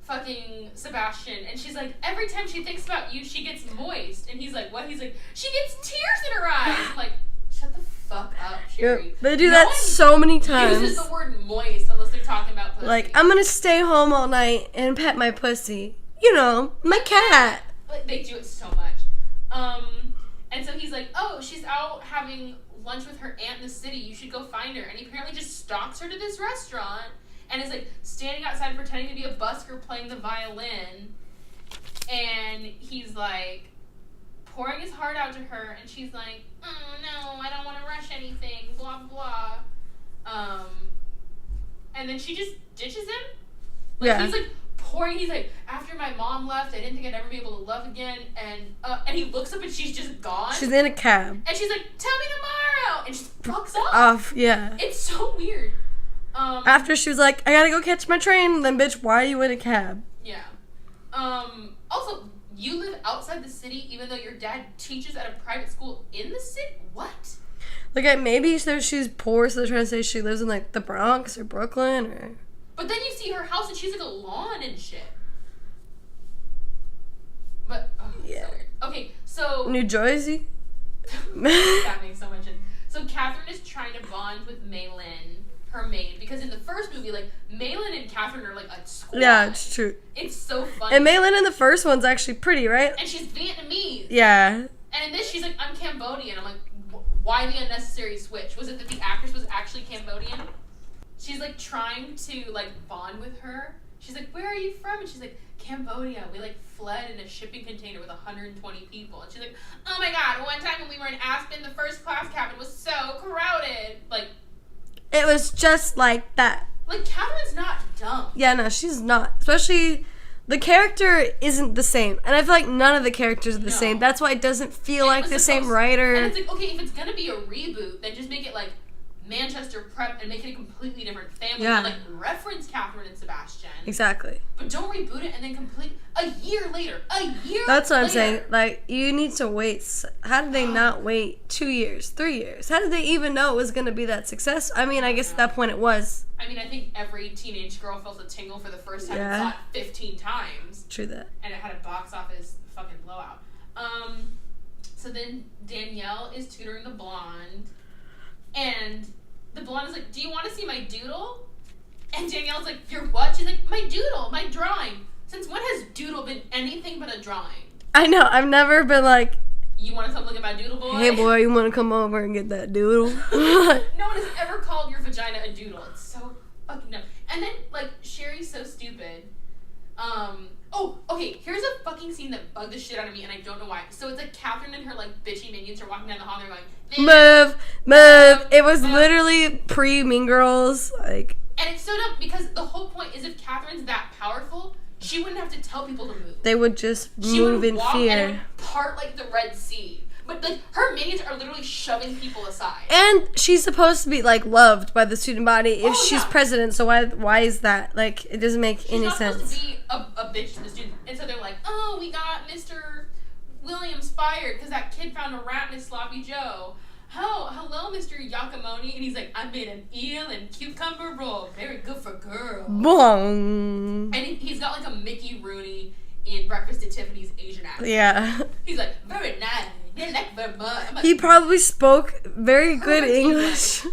fucking Sebastian, and she's like, every time she thinks about you, she gets moist. And he's like, what? He's like, she gets tears in her eyes. I'm like, shut the fuck up, Sherry. Yep. They do that so many times. Uses the word moist unless they're talking about pussy. Like, I'm gonna stay home all night and pet my pussy. You know, my cat. Like, they do it so much. And so he's like, oh, she's out having lunch with her aunt in the city. You should go find her. And he apparently just stalks her to this restaurant and is like standing outside pretending to be a busker playing the violin. And he's like pouring his heart out to her, and she's like, oh no, I don't want to rush anything, blah blah. And then she just ditches him. Like, yeah. He's like pouring. He's like, after my mom left, I didn't think I'd ever be able to love again. And he looks up and she's just gone. She's in a cab. And she's like, tell me tomorrow. And just fucks off. Yeah. It's so weird. After she was like, I gotta go catch my train. Then, bitch, why are you in a cab? Yeah. Also, you live outside the city even though your dad teaches at a private school in the city? What? Like, maybe she's poor, so they're trying to say she lives in, like, the Bronx or Brooklyn or... But then you see her house and she's like a lawn and shit. But, yeah. So weird. Okay, so... New Jersey? That makes so much sense. So Catherine is trying to bond with Maylin, her maid, because in the first movie, like, Maylin and Catherine are like a squad. Yeah, it's true. It's so funny. And Maylin in the first one's actually pretty, right? And she's Vietnamese. Yeah. And in this, she's like, I'm Cambodian. I'm like, why the unnecessary switch? Was it that the actress was actually Cambodian? She's like trying to like bond with her. She's like, where are you from? And she's like, Cambodia. We like fled in a shipping container with 120 people. And she's like, oh my god, one time when we were in Aspen, the first class cabin was so crowded. Like, it was just like that. Like, Catherine's not dumb. Yeah, no, she's not. Especially, the character isn't the same. And I feel like none of the characters are the same. That's why it doesn't feel like the same writer. And it's like, okay, if it's gonna be a reboot, then just make it like Manchester Prep and make it a completely different family. Yeah. And, like, reference Catherine and Sebastian. Exactly. But don't reboot it and then a year later. That's what I'm saying. Like, you need to wait. How did they not wait 2 years, 3 years? How did they even know it was going to be that success? I mean, I guess at that point it was. I mean, I think every teenage girl felt a tingle for the first time and saw it 15 times. True that. And it had a box office fucking blowout. So then Danielle is tutoring the blonde. And the blonde is like, do you want to see my doodle? And Danielle's like, your what? She's like, my doodle, my drawing. Since when has doodle been anything but a drawing? I know. I've never been like, you want to come look at my doodle, boy? Hey, boy, you want to come over and get that doodle? No one has ever called your vagina a doodle. It's so fucking dumb. And then, like, Sherry's so stupid. Oh, okay, here's a fucking scene that bugged the shit out of me, and I don't know why. So it's like Catherine and her, like, bitchy minions are walking down the hall, and they're going, Move. It was literally pre-Mean Girls, like... And it's so dumb, because the whole point is if Catherine's that powerful, she wouldn't have to tell people to move. They would just move in fear. And it would part like the Red Sea. But, like, her minions are literally shoving people aside. And she's supposed to be, like, loved by the student body if she's president, so why is that? Like, it doesn't make any sense. She's not supposed to be a bitch to the students. And so they're like, oh, we got Mr. Williams fired because that kid found a rat in his sloppy joe. Oh, hello, Mr. Yakamoni. And he's like, I made an eel and cucumber roll. Very good for girls. Boom. And he's got, like, a Mickey Rooney in Breakfast at Tiffany's Asian accent. Yeah. He's like, very nice. They like very much. Like, he probably spoke very good English.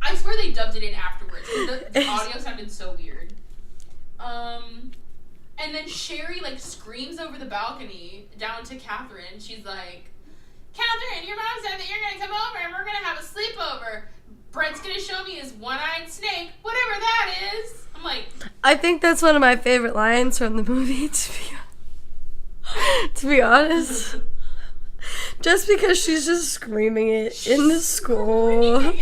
I swear they dubbed it in afterwards. The audio sounded so weird. And then Sherry, like, screams over the balcony down to Catherine. She's like, Catherine, your mom said that you're going to come over and we're going to have a sleepover. Brent's going to show me his one-eyed snake, whatever that is. I'm like... I think that's one of my favorite lines from the movie, to be honest. Just because she's just screaming it in the school. And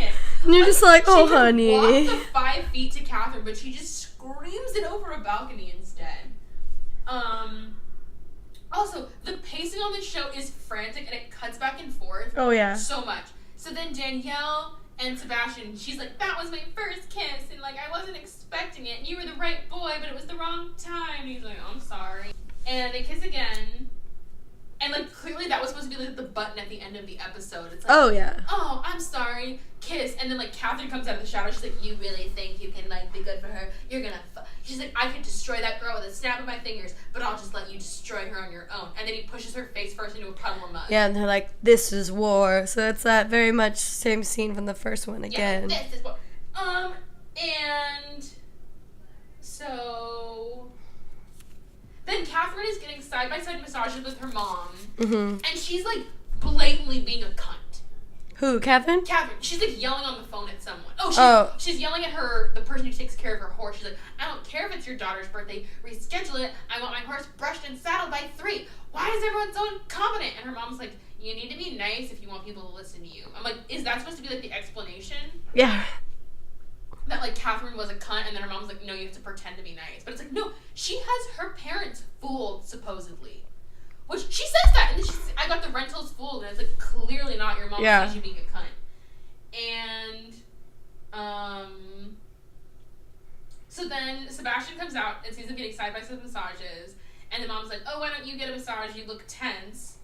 you're just like, oh, honey. She walked the 5 feet to Catherine, but she just screams it over a balcony instead. Also, the pacing on this show is frantic, and it cuts back and forth. Oh, yeah. So much. So then Danielle and Sebastian, she's like, that was my first kiss, and, like, I wasn't expecting it, and you were the right boy, but it was the wrong time. And he's like, oh, I'm sorry. And they kiss again. And, like, clearly that was supposed to be, like, the button at the end of the episode. It's like, oh, yeah. Oh, I'm sorry. Kiss. And then, like, Catherine comes out of the shadow. She's like, you really think you can, like, be good for her? You're gonna She's like, I could destroy that girl with a snap of my fingers, but I'll just let you destroy her on your own. And then he pushes her face first into a puddle of mud. Yeah, and they're like, this is war. So it's that very much same scene from the first one again. Yeah, this is war. And so... Then Catherine is getting side-by-side massages with her mom. Mm-hmm. And she's, like, blatantly being a cunt. Who, Catherine? Catherine. She's, like, yelling on the phone at someone. She's yelling at the person who takes care of her horse. She's like, I don't care if it's your daughter's birthday. Reschedule it. I want my horse brushed and saddled by 3. Why is everyone so incompetent? And her mom's like, you need to be nice if you want people to listen to you. I'm like, is that supposed to be, like, the explanation? Yeah. That, like, Catherine was a cunt, and then her mom's like, no, you have to pretend to be nice. But it's like, no, she has her parents fooled, supposedly. Which, she says that, and then she's, I got the rentals fooled, and it's like, clearly not your mom sees you being a cunt. And, so then Sebastian comes out and sees them getting side-by-side massages, and the mom's like, oh, why don't you get a massage? You look tense.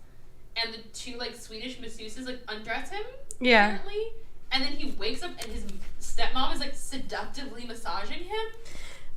And the 2, like, Swedish masseuses, like, undress him, apparently. And then he wakes up, and his stepmom is, like, seductively massaging him.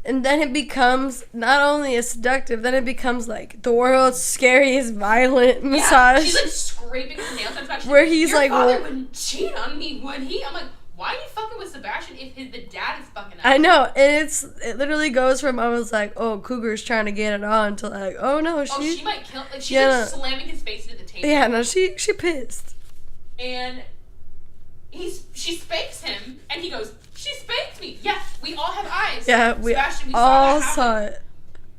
And then it becomes not only a seductive, then it becomes, like, the world's scariest violent massage. She's, like, scraping his nails on Sebastian. Where he's your like, father wouldn't cheat on me, would he? I'm like, why are you fucking with Sebastian if the dad is fucking up? I know, and it literally goes from I was like, oh, Cougar's trying to get it on, to like, oh no, she might kill. Like, she's like slamming his face into the table. Yeah, no, she pissed. And she spanks him, and he goes, she spanked me. Yeah, we all have eyes. Yeah, we all saw it.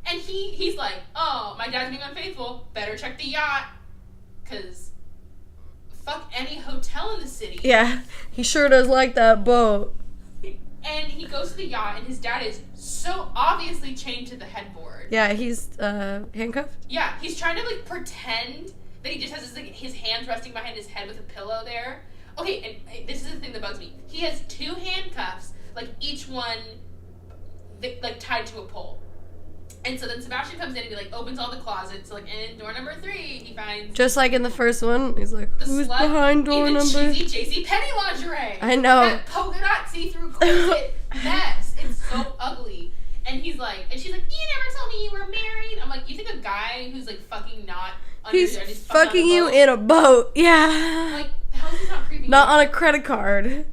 And he's like, oh, my dad's being unfaithful. Better check the yacht, because fuck any hotel in the city. Yeah, he sure does like that boat. And he goes to the yacht, and his dad is so obviously chained to the headboard. Yeah, he's handcuffed. Yeah, he's trying to, like, pretend that he just has his hands resting behind his head with a pillow there. Okay, and this is the thing that bugs me. He has 2 handcuffs, like, each one, like, tied to a pole. And so then Sebastian comes in and he, like, opens all the closets. So, like, in door number 3, he finds... Just like in the first one, he's like, who's behind door number... in the cheesy JCPenney lingerie. I know. That polka dot see-through corset mess. It's so ugly. And he's like... And she's like, you never told me you were married. I'm like, you think a guy who's, like, fucking not... He's fucking you in a boat. Yeah. Like, how is he not creepy? Not on a credit card.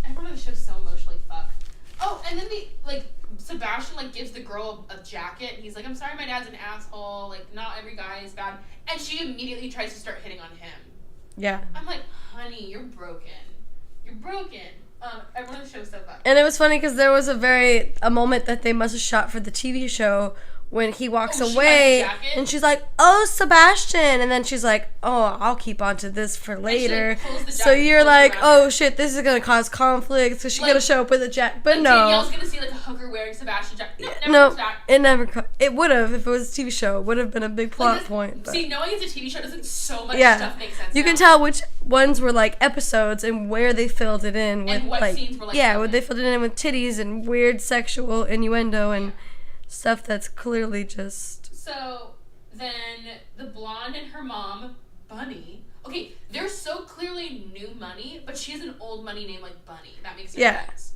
Everyone on the show's so emotionally fucked. Oh, and then Sebastian, like, gives the girl a jacket, and he's like, I'm sorry my dad's an asshole, like, not every guy is bad. And she immediately tries to start hitting on him. Yeah. I'm like, honey, you're broken. You're broken. Everyone on the show's so fucked. And it was funny because there was a moment that they must have shot for the TV show when he walks Oh, she away, has a jacket? and she's like, "Oh, Sebastian," and then she's like, "Oh, I'll keep on to this for later." pulls the So jacket, you're pulls like, around "Oh her. shit, this is gonna cause conflict." So she's Like- gonna show up with a jacket, but Like, no, Danielle's gonna see like a hooker wearing Sebastian jacket. No, never no, comes back. it never. It would have if it was a TV show. It would have been a big plot Like, this- point. But. See, knowing it's a TV show doesn't so much Yeah, stuff make sense. you can now. tell which ones were like episodes and where they filled it in with And what like scenes were, like, yeah, filmed where in. they filled it in with titties and weird sexual innuendo and stuff that's clearly just So then the blonde and her mom, Bunny. Okay, they're so clearly new money, but she has an old money name like Bunny. That makes no Yeah. sense.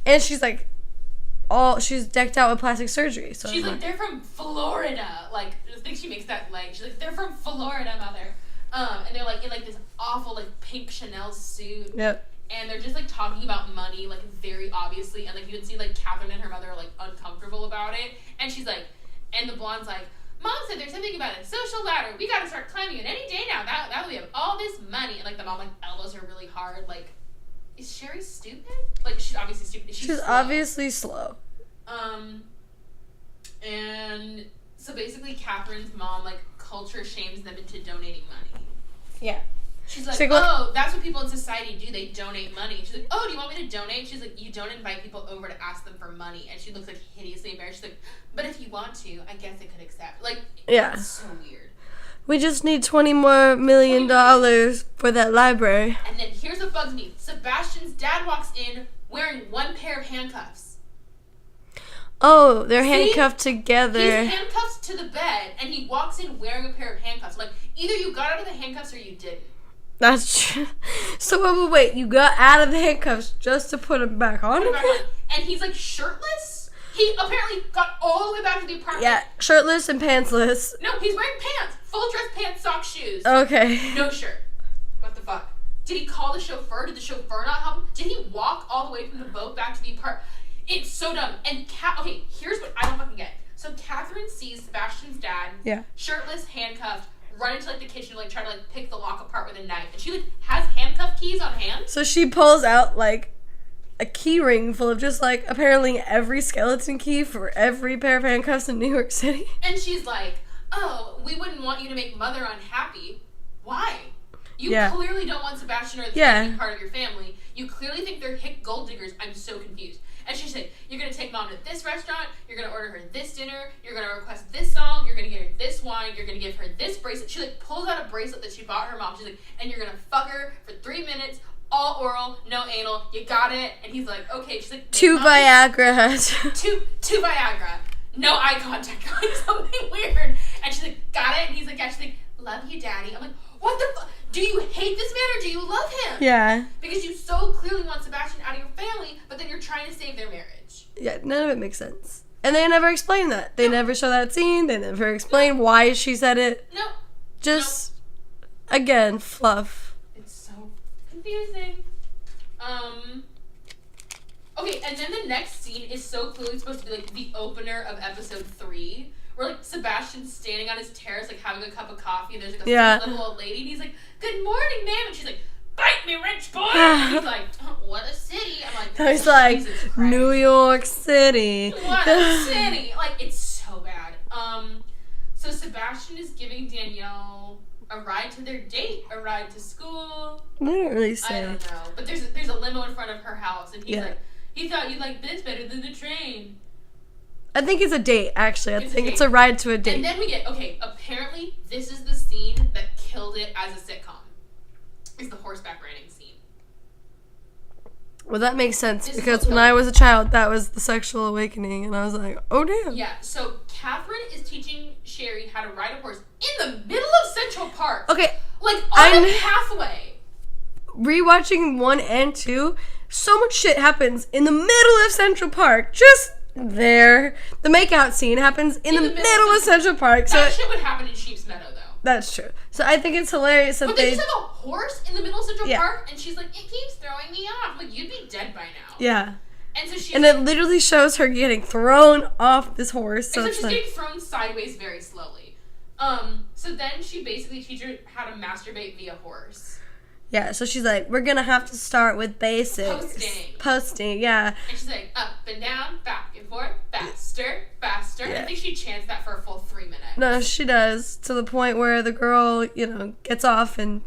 and she's like she's decked out with plastic surgery. So She's I'm like, they're from Florida. Like, I think she makes that leg. She's like, they're from Florida, mother. And they're like in like this awful like pink Chanel suit. yep. And they're just like talking about money, like very obviously. And like you can see like Catherine and her mother are like uncomfortable about it. And she's like, and the blonde's like, Mom said there's something about a social ladder. We gotta start climbing it any day now. That way we have all this money. And like the mom like elbows her really hard. Like, is Sherry stupid? Like she's obviously stupid. She's slow. obviously slow. And so basically Catherine's mom like culture shames them into donating money. Yeah. She's like, She's like, oh, that's what people in society do. They donate money. She's like, oh, do you want me to donate? She's like, you don't invite people over to ask them for money. And she looks like hideously embarrassed. She's like, but if you want to, I guess I could accept. Like, Yeah. it's so weird. We just need $20 million for that library. And then here's what bugs me. Sebastian's dad walks in wearing one pair of handcuffs. Oh, they're See? handcuffed together. He's handcuffed to the bed, and he walks in wearing a pair of handcuffs. Like, either you got out of the handcuffs or you didn't. That's true. So wait, you got out of the handcuffs just to put them back on? Put it back on. And he's like shirtless. He apparently got all the way back to the apartment. Yeah, shirtless and pantsless. No, he's wearing pants. Full dress pants, socks, shoes. Okay. No shirt. What the fuck? Did he call the chauffeur? Did the chauffeur not help him? Did he walk all the way from the boat back to the apartment? It's so dumb. And okay, here's what I don't fucking get. So Catherine sees Sebastian's dad, Yeah. shirtless, handcuffed, run into like the kitchen, like try to like pick the lock apart with a knife, and she like has handcuff keys on hand. So she pulls out like a key ring full of just like apparently every skeleton key for every pair of handcuffs in New York City. And she's like, oh, we wouldn't want you to make mother unhappy. Why? You Yeah. clearly don't want Sebastian or the Yeah. family part of your family. You clearly think they're hick gold diggers. I'm so confused. And she said, you're going to take mom to this restaurant, you're going to order her this dinner, you're going to request this song, you're going to get her this wine, you're going to give her this bracelet. She like pulls out a bracelet that she bought her mom. She's like, and you're going to fuck her for 3 minutes, all oral, no anal, you got it? And he's like, okay. She's like, Two Mom, Viagra. two Viagra. No eye contact, going something weird. And she's like, got it? And he's like, yeah. She's like, love you, daddy. I'm like, what the fuck? Do you hate this man or do you love him? Yeah. Because you so clearly want Sebastian out of your family, but then you're trying to save their marriage. Yeah, none of it makes sense. And they never explain that. They never show that scene. They never explain why she said it. No. Just, again, fluff. It's so confusing. Okay, and then the next scene is so clearly supposed to be like the opener of episode 3, where like Sebastian's standing on his terrace like having a cup of coffee, and there's like a Yeah. sweet little old lady, and he's like, "Good morning, ma'am," and she's like, "Bite me, rich boy." And he's like, oh, "What a city!" I'm like, Now he's like, Jesus Christ. New York City. What a city! Like, it's so bad. So Sebastian is giving Danielle a ride to their date, a ride to school. I don't really I say. don't know. But there's a limo in front of her house, and he's Yeah. like, he thought you'd like this better than the train. I think it's a date, actually. I It's a think date. it's a ride to a date. And then we get, okay, apparently this is the scene that killed it as a sitcom. It's the horseback riding scene. Well, that makes sense, This is because what when I was a child, that was the sexual awakening, and I was like, oh, damn. Yeah, so Catherine is teaching Sherry how to ride a horse in the middle of Central Park. Okay, Like, on I'm- a pathway. rewatching 1 and 2, so much shit happens in the middle of Central Park. Just there. The makeout scene happens in the middle of Central Park. So That shit would happen in Sheep's Meadow, though. that's true. So I think it's hilarious that But they just have a horse in the middle of Central Yeah. Park, and she's like, it keeps throwing me off. Like, you'd be dead by now. Yeah. And so she's And it literally shows her getting thrown off this horse. So except it's she's like, getting thrown sideways very slowly. So then she basically teaches her how to masturbate via horse. yeah, so she's like, we're gonna have to start with basics. Posting. Posting, yeah. And she's like, up and down, back and more, faster, faster. Yeah. I think she chants that for a full 3 minutes. No, she does, to the point where the girl, gets off and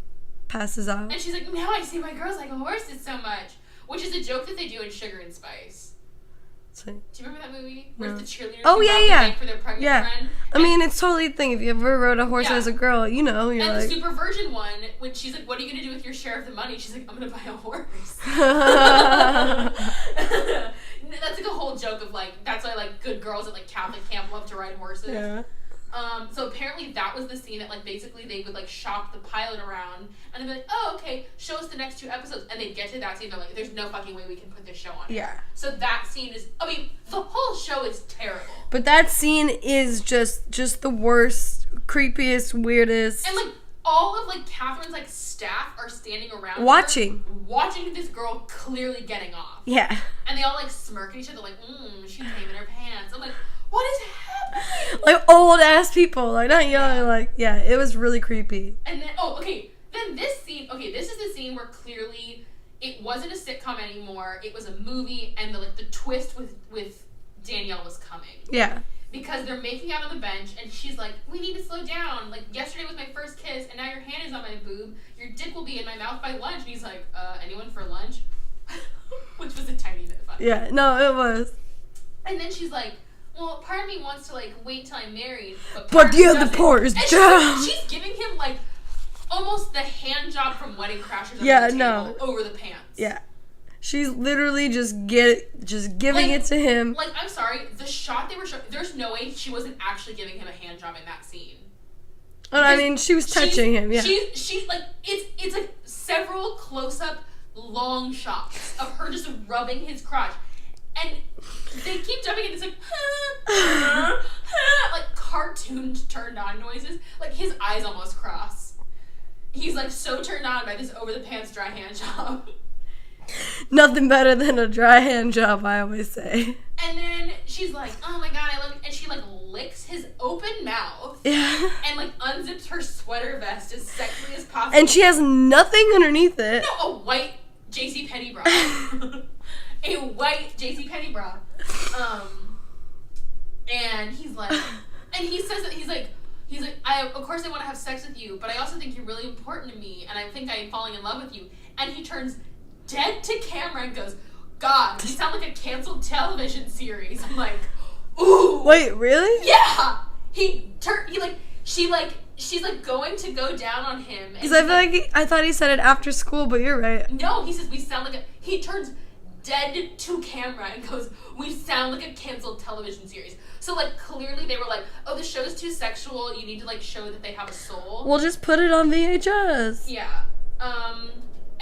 passes out. And she's like, now I see why girls like horses so much. Which is a joke that they do in Sugar and Spice. Do you remember that movie? Where the cheerleaders for their pregnant friend? I mean, it's totally a thing. If you ever rode a horse as a girl, you're and like... the super virgin one, when she's like, what are you going to do with your share of the money? She's like, I'm going to buy a horse. That's like a whole joke of like, that's why like good girls at like Catholic camp love to ride horses. Yeah. So apparently that was the scene that like basically they would like shop the pilot around and they'd be like, oh, okay, show us the next 2 episodes, and they'd get to that scene, they're like, there's no fucking way we can put this show on. Yeah. So that scene is, I mean, the whole show is terrible. But that scene is just the worst, creepiest, weirdest. And like all of like Catherine's like staff are standing around watching this girl clearly getting off. Yeah. And they all like smirk at each other like, she's caving her pants. I'm like, what is happening? Like old ass people, like not young, like it was really creepy. And then then this scene, this is the scene where clearly it wasn't a sitcom anymore. It was a movie, and the twist with Danielle was coming. Yeah. Because they're making out on the bench, and she's like, we need to slow down. Like, yesterday was my first kiss, and now your hand is on my boob. Your dick will be in my mouth by lunch. And he's like, anyone for lunch? Which was a tiny bit funny. Yeah, no, it was. And then she's like, well, part of me wants to, like, wait till I'm married. But the other part is down. She's giving him, like, almost the hand job from Wedding Crashers over the pants. Yeah. She's literally just giving it to him. Like, I'm sorry, the shot they were showing, there's no way she wasn't actually giving him a hand job in that scene. And I mean, she was touching him, yeah. She's like, it's like several close-up long shots of her just rubbing his crotch. And they keep jumping and it's like, like cartoon turned on noises. Like his eyes almost cross. He's like so turned on by this over the pants dry hand job. Nothing better than a dry hand job, I always say. And then she's like, oh my god, I love it. And she like licks his open mouth. Yeah. And like unzips her sweater vest as sexily as possible. And she has nothing underneath it. No, a white JCPenney bra. A white JCPenney bra. And he's like, and he says that he's like, of course I want to have sex with you, but I also think you're really important to me, and I think I'm falling in love with you. And he turns dead to camera and goes, God, you sound like a canceled television series. I'm like, ooh. Wait, really? Yeah. She's like going to go down on him. Because I thought he said it after school, but you're right. No, he says we sound like he turns dead to camera and goes, we sound like a canceled television series. So like clearly they were like, oh, the show's too sexual, you need to like show that they have a soul. We'll just put it on VHS. Yeah.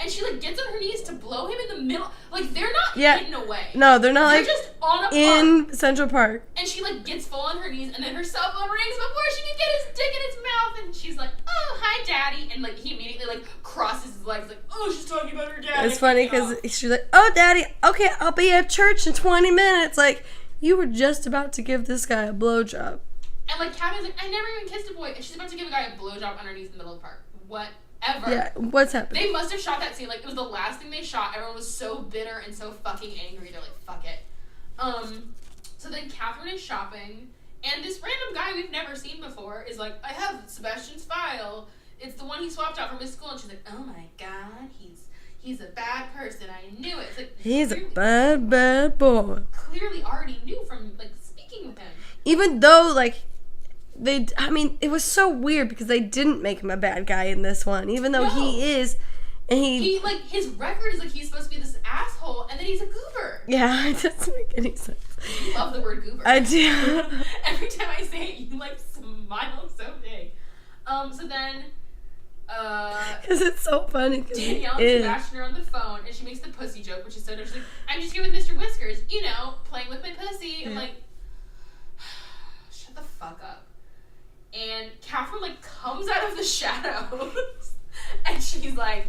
And she like gets on her knees to blow him in the middle. Like they're not hidden away. No, they're not. They're just on a in park. Central Park. And she like gets full on her knees, and then her cell phone rings before she can get his dick in his mouth, and she's like, oh, hi daddy, and like he immediately like crosses his legs like, oh, she's talking about her daddy. It's funny because she's like, oh daddy, okay, I'll be at church in 20 minutes. Like, you were just about to give this guy a blowjob. And like Catherine's like, I never even kissed a boy, and she's about to give a guy a blowjob underneath in the middle of the park. What? Ever. Yeah, what's happening? They must have shot that scene. Like, it was the last thing they shot. Everyone was so bitter and so fucking angry. They're like, fuck it. So then Catherine is shopping, and this random guy we've never seen before is like, I have Sebastian's file. It's the one he swapped out from his school. And she's like, oh my god, he's a bad person. I knew it. It's like, he's a bad boy. Clearly already knew from, like, speaking with him. Even though, like, it was so weird because they didn't make him a bad guy in this one, even though he is, and he like, his record is like he's supposed to be this asshole, and then he's a goober. Yeah, it doesn't make any sense. You love the word goober. I do. Every time I say it, you like smile so big. So then, because it's so funny. Danielle and Sebastian are on the phone, and she makes the pussy joke, which is so she's like, I'm just here with Mr. Whiskers, playing with my pussy. I'm like, shut the fuck up. And Catherine, like, comes out of the shadows, and she's like,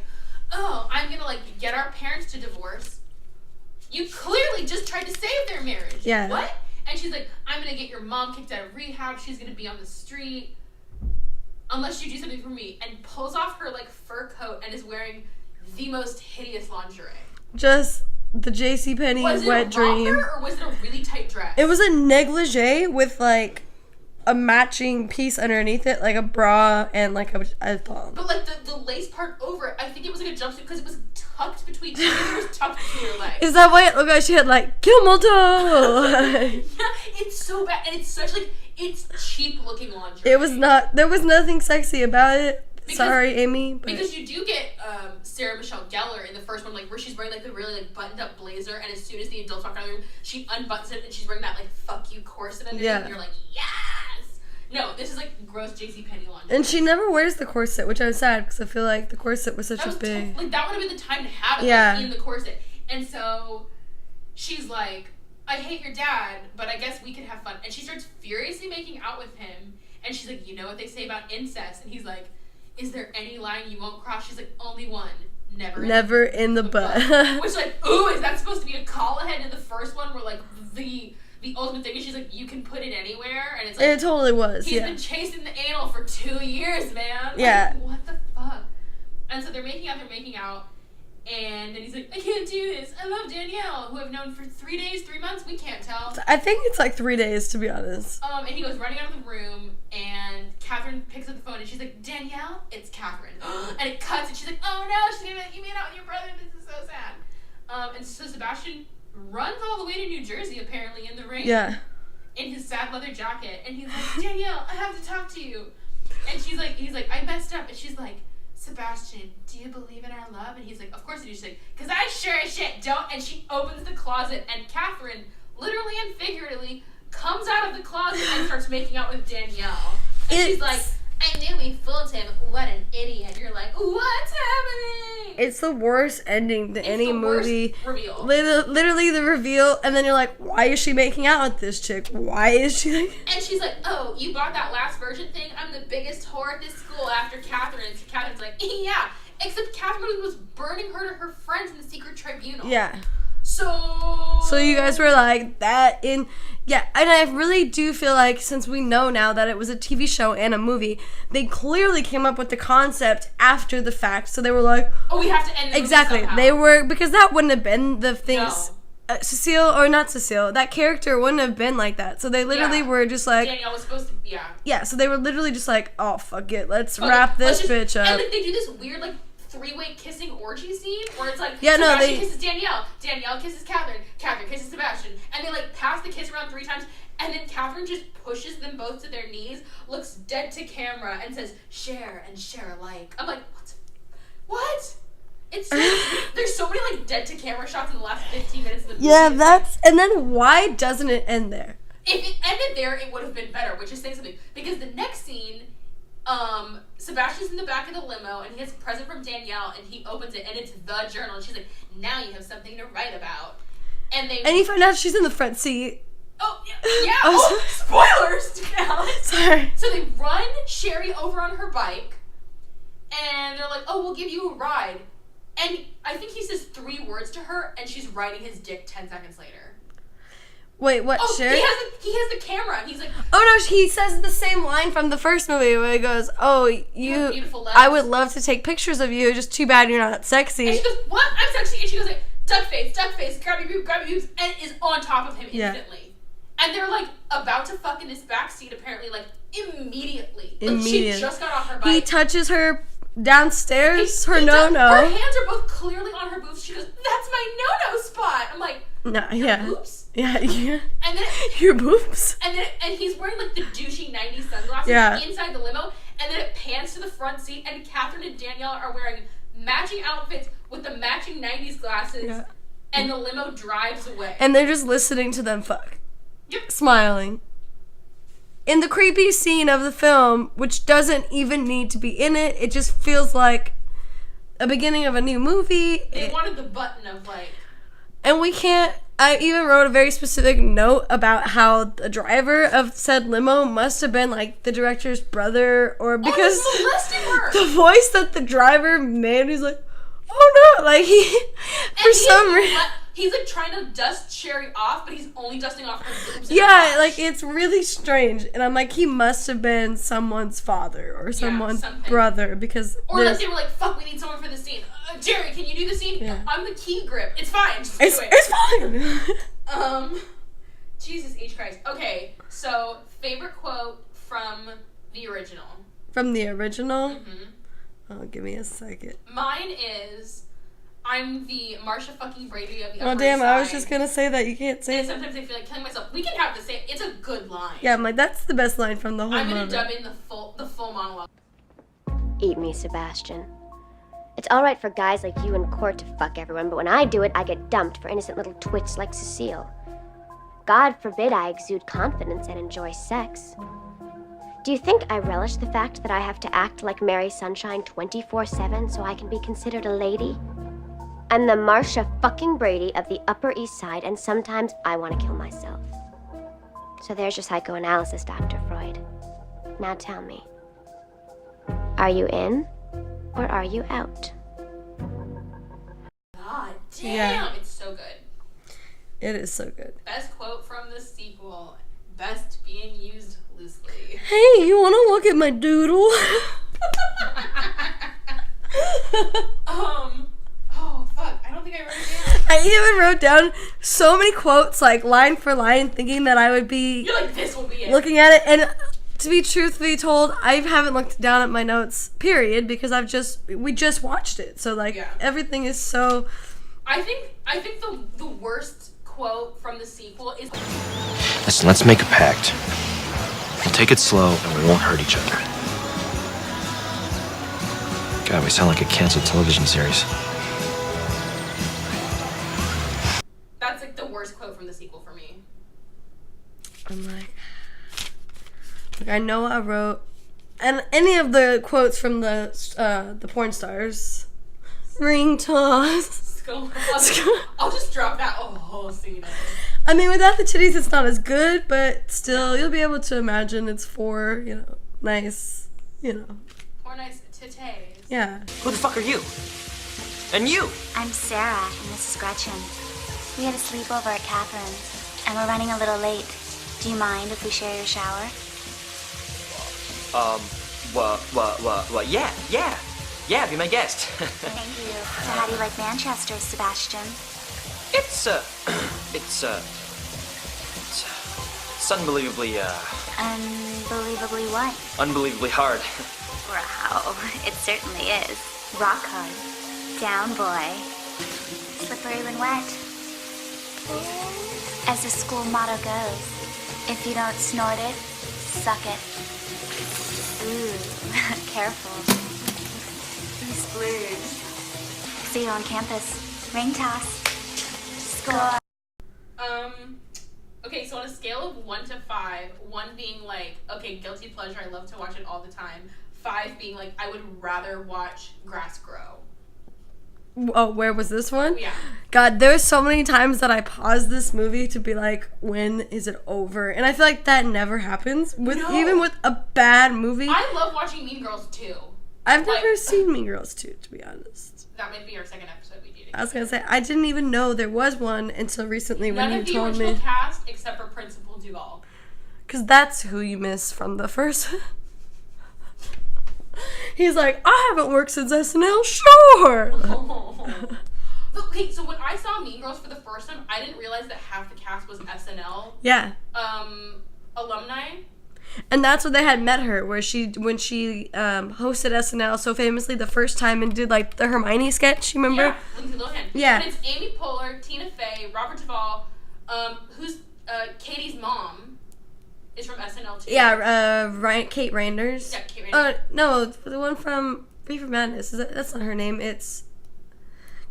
oh, I'm gonna, like, get our parents to divorce. You clearly just tried to save their marriage. Yeah. What? And she's like, I'm gonna get your mom kicked out of rehab. She's gonna be on the street unless you do something for me. And pulls off her, like, fur coat and is wearing the most hideous lingerie. Just the JCPenney wet dream. Was it a romper or was it a really tight dress? It was a negligee with, like, a matching piece underneath it, like a bra and, like, a thong. But, like, the lace part over it, I think it was like a jumpsuit because it was tucked between, it was tucked between your legs. Is that why it looked like she had, like, Kimoto? Yeah, it's so bad, and it's such, like, it's cheap looking lingerie. It was not, there was nothing sexy about it. Sorry, Amy. But. Because you do get Sarah Michelle Gellar in the first one, like, where she's wearing, like, the really, like, buttoned-up blazer, and as soon as the adults walk out of the room, she unbuttons it, and she's wearing that, like, fuck you corset underneath, and you're like, yes! No, this is, like, gross JCPenney lingerie. And she never wears the corset, which I was sad, because I feel like the corset was such a big... like, that would have been the time to have it, like, in the corset. And so, she's like, I hate your dad, but I guess we can have fun. And she starts furiously making out with him, and she's like, you know what they say about incest? And he's like, is there any line you won't cross? She's like, only one. Never in the butt. Which, like, ooh, is that supposed to be a call ahead to the first one where, like, the ultimate thing is she's like, you can put it anywhere? And it's like... It totally was, He's been chasing the anal for 2 years, man. Yeah. Like, what the fuck? And so they're making out, and then he's like, I can't do this. I love Danielle, who I've known for 3 days, 3 months, we can't tell. I think it's like 3 days, to be honest. And he goes running out of the room, and Catherine picks up the phone, and she's like, Danielle, it's Catherine. And it cuts, and she's like, oh no, she's gonna be like, you made out with your brother, this is so sad. And so Sebastian runs all the way to New Jersey, apparently, in the rain. Yeah. In his sad leather jacket, and he's like, Danielle, I have to talk to you. And he's like, I messed up, and she's like, Sebastian, do you believe in our love? And he's like, of course I do. She's like, because I sure as shit don't. And she opens the closet, and Catherine, literally and figuratively, comes out of the closet and starts making out with Danielle. And she's like, I knew we fooled him. What an idiot. You're like, what's happening? It's the worst ending to any movie. Reveal. Literally the reveal, and then you're like, why is she making out with this chick? Why is she like... And she's like, oh, you bought that last version thing? I'm the biggest whore at this school after Catherine. And Catherine's like, yeah, except Catherine was burning her to her friends in the secret tribunal. Yeah. So you guys were like, that in... Yeah, and I really do feel like, since we know now that it was a TV show and a movie, they clearly came up with the concept after the fact. So they were like... Oh, we have to end the exactly. movie They were... Because that wouldn't have been the things... No. Cecile, or not Cecile, that character wouldn't have been like that. So they literally were just like... Danielle was supposed to... Yeah. Yeah, so they were literally just like, oh, fuck it. Let's wrap this bitch up. And like, they do this weird, like, 3-way kissing orgy scene where it's like, yeah, Sebastian kisses Danielle, Danielle kisses Catherine, Catherine kisses Sebastian, and they like pass the kiss around 3 times, and then Catherine just pushes them both to their knees, looks dead to camera, and says, share and share alike. I'm like, what? It's so, there's so many like dead to camera shots in the last 15 minutes of the movie. Yeah, that's, and then why doesn't it end there? If it ended there, it would have been better, which is saying something, because the next scene, Sebastian's in the back of the limo, and he gets a present from Danielle, and he opens it, and it's the journal, and she's like, now you have something to write about. And you find out she's in the front seat. Oh, yeah. Spoilers, Alex. Sorry. So they run Sherry over on her bike, and they're like, oh, we'll give you a ride. And I think he says 3 words to her, and she's riding his dick 10 seconds later. Wait, what, Sherry? He has the camera, and he's like... Oh, no, he says the same line from the first movie where he goes, oh, you... Beautiful legs. I would love to take pictures of you, just too bad you're not sexy. And she goes, what? I'm sexy. And she goes like, duck face, grab your boobs, and is on top of him instantly. Yeah. And they're, like, about to fuck in this backseat, apparently, like, immediately. Like, she just got off her bike. He touches her downstairs, her no-no. Her hands are both clearly on her boobs. She goes, that's my no-no spot. I'm like, boobs? Yeah. And then your boobs. And he's wearing like the douchey 90s sunglasses inside the limo, and then it pans to the front seat, and Catherine and Danielle are wearing matching outfits with the matching 90s glasses, and the limo drives away. And they're just listening to them fuck. Yep. Smiling. In the creepy scene of the film, which doesn't even need to be in it, it just feels like a beginning of a new movie. They wanted the button of like... And we can't... I even wrote a very specific note about how the driver of said limo must have been like the director's brother, or because molesting her. The voice that the driver made, he's like, oh no, like he's like trying to dust Sherry off, but he's only dusting off her boobs. Yeah, like it's really strange, and I'm like, he must have been someone's father or someone's brother, because or like they were like, fuck, we need someone for this scene. Jerry, can you do the scene? Yeah. I'm the key grip. It's fine. Just do it. It's fine. Jesus H. Christ. Okay, so favorite quote from the original. From the original? Mm-hmm. Oh, give me a second. Mine is, I'm the Marsha fucking Brady of the Oh, Upper damn, East I was Side. just gonna say that. You can't say And that. sometimes I feel like killing myself. We can have the same. It's a good line. Yeah, I'm like, that's the best line from the whole I'm gonna movie. dub in the full monologue. Eat me, Sebastian. It's all right for guys like you in court to fuck everyone, but when I do it, I get dumped for innocent little twits like Cecile. God forbid I exude confidence and enjoy sex. Do you think I relish the fact that I have to act like Mary Sunshine 24/7 so I can be considered a lady? I'm the Marsha fucking Brady of the Upper East Side, and sometimes I want to kill myself. So there's your psychoanalysis, Dr. Freud. Now tell me, are you in or are you out? God damn, Yeah. it's so good. It is so good. Best quote from the sequel. Best being used loosely. Hey, you wanna look at my doodle? Oh fuck, I don't think I wrote it down. I even wrote down so many quotes, like line for line, thinking that I would be You're like, this will be it. looking at it. And to be truthfully told, I haven't looked down at my notes, period, because we just watched it. So like Yeah. everything is so. I think the worst quote from the sequel is Listen, let's make a pact. We'll take it slow and we won't hurt each other. God, we sound like a canceled television series. that's like the worst quote from the sequel for me. I'm like I know I wrote, and any of the quotes from the porn stars, ring toss. I'll just drop that whole scene. I mean, without the titties, it's not as good, but still, you'll be able to imagine it's for, nice, Poor nice titties. yeah. Who the fuck are you? And you? I'm Sarah, and this is Gretchen. We had a sleepover at Catherine's, and we're running a little late. Do you mind if we share your shower? Yeah, be my guest. Thank you. So how do you like Manchester, Sebastian? It's unbelievably, Unbelievably what? unbelievably hard. Wow, it certainly is. Rock hard. Down, boy. Slippery when wet. As the school motto goes, if you don't snort it, suck it. Ooh, careful. You splurge. See you on campus. Ring toss. Score. Okay, so on a scale of 1 to 5, 1 being like, okay, guilty pleasure, I love to watch it all the time. 5 being like, I would rather watch grass grow. Oh, where was this one? Yeah. God, there's so many times that I pause this movie to be like, when is it over? And I feel like that never happens even with a bad movie. I love watching Mean Girls 2. I've never seen Mean Girls 2, to be honest. That might be our second episode we do. I was gonna say, I didn't even know there was one until recently when you told me. None of the original cast except for Principal Duval. Because that's who you miss from the first. He's like, I haven't worked since SNL, sure. Okay, so when I saw Mean Girls for the first time, I didn't realize that half the cast was SNL Yeah. alumni. And that's when they had met her, when she hosted SNL so famously the first time and did like the Hermione sketch, you remember? Yeah, Lindsay Lohan. Yeah. And it's Amy Poehler, Tina Fey, Robert Duvall, who's Katie's mom is from SNL too. Yeah, Kate Randers. Yeah, Kate Randers. No, the one from Reefer Madness. That's not her name. It's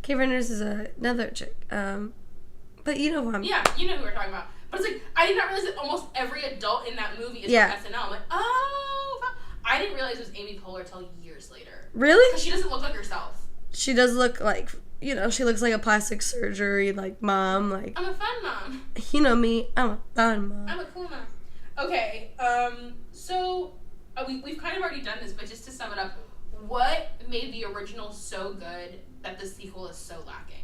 Kate Randers is another chick. But you know who I'm. Yeah, you know who we're talking about. But it's like, I did not realize that almost every adult in that movie is from SNL. I'm like, oh, fuck. I didn't realize it was Amy Poehler till years later. Really? Because she doesn't look like herself. She does look like, she looks like a plastic surgery, like, mom, like. I'm a fun mom. You know me, I'm a fun mom. I'm a cool mom. Okay, so we've kind of already done this, but just to sum it up, what made the original so good that the sequel is so lacking?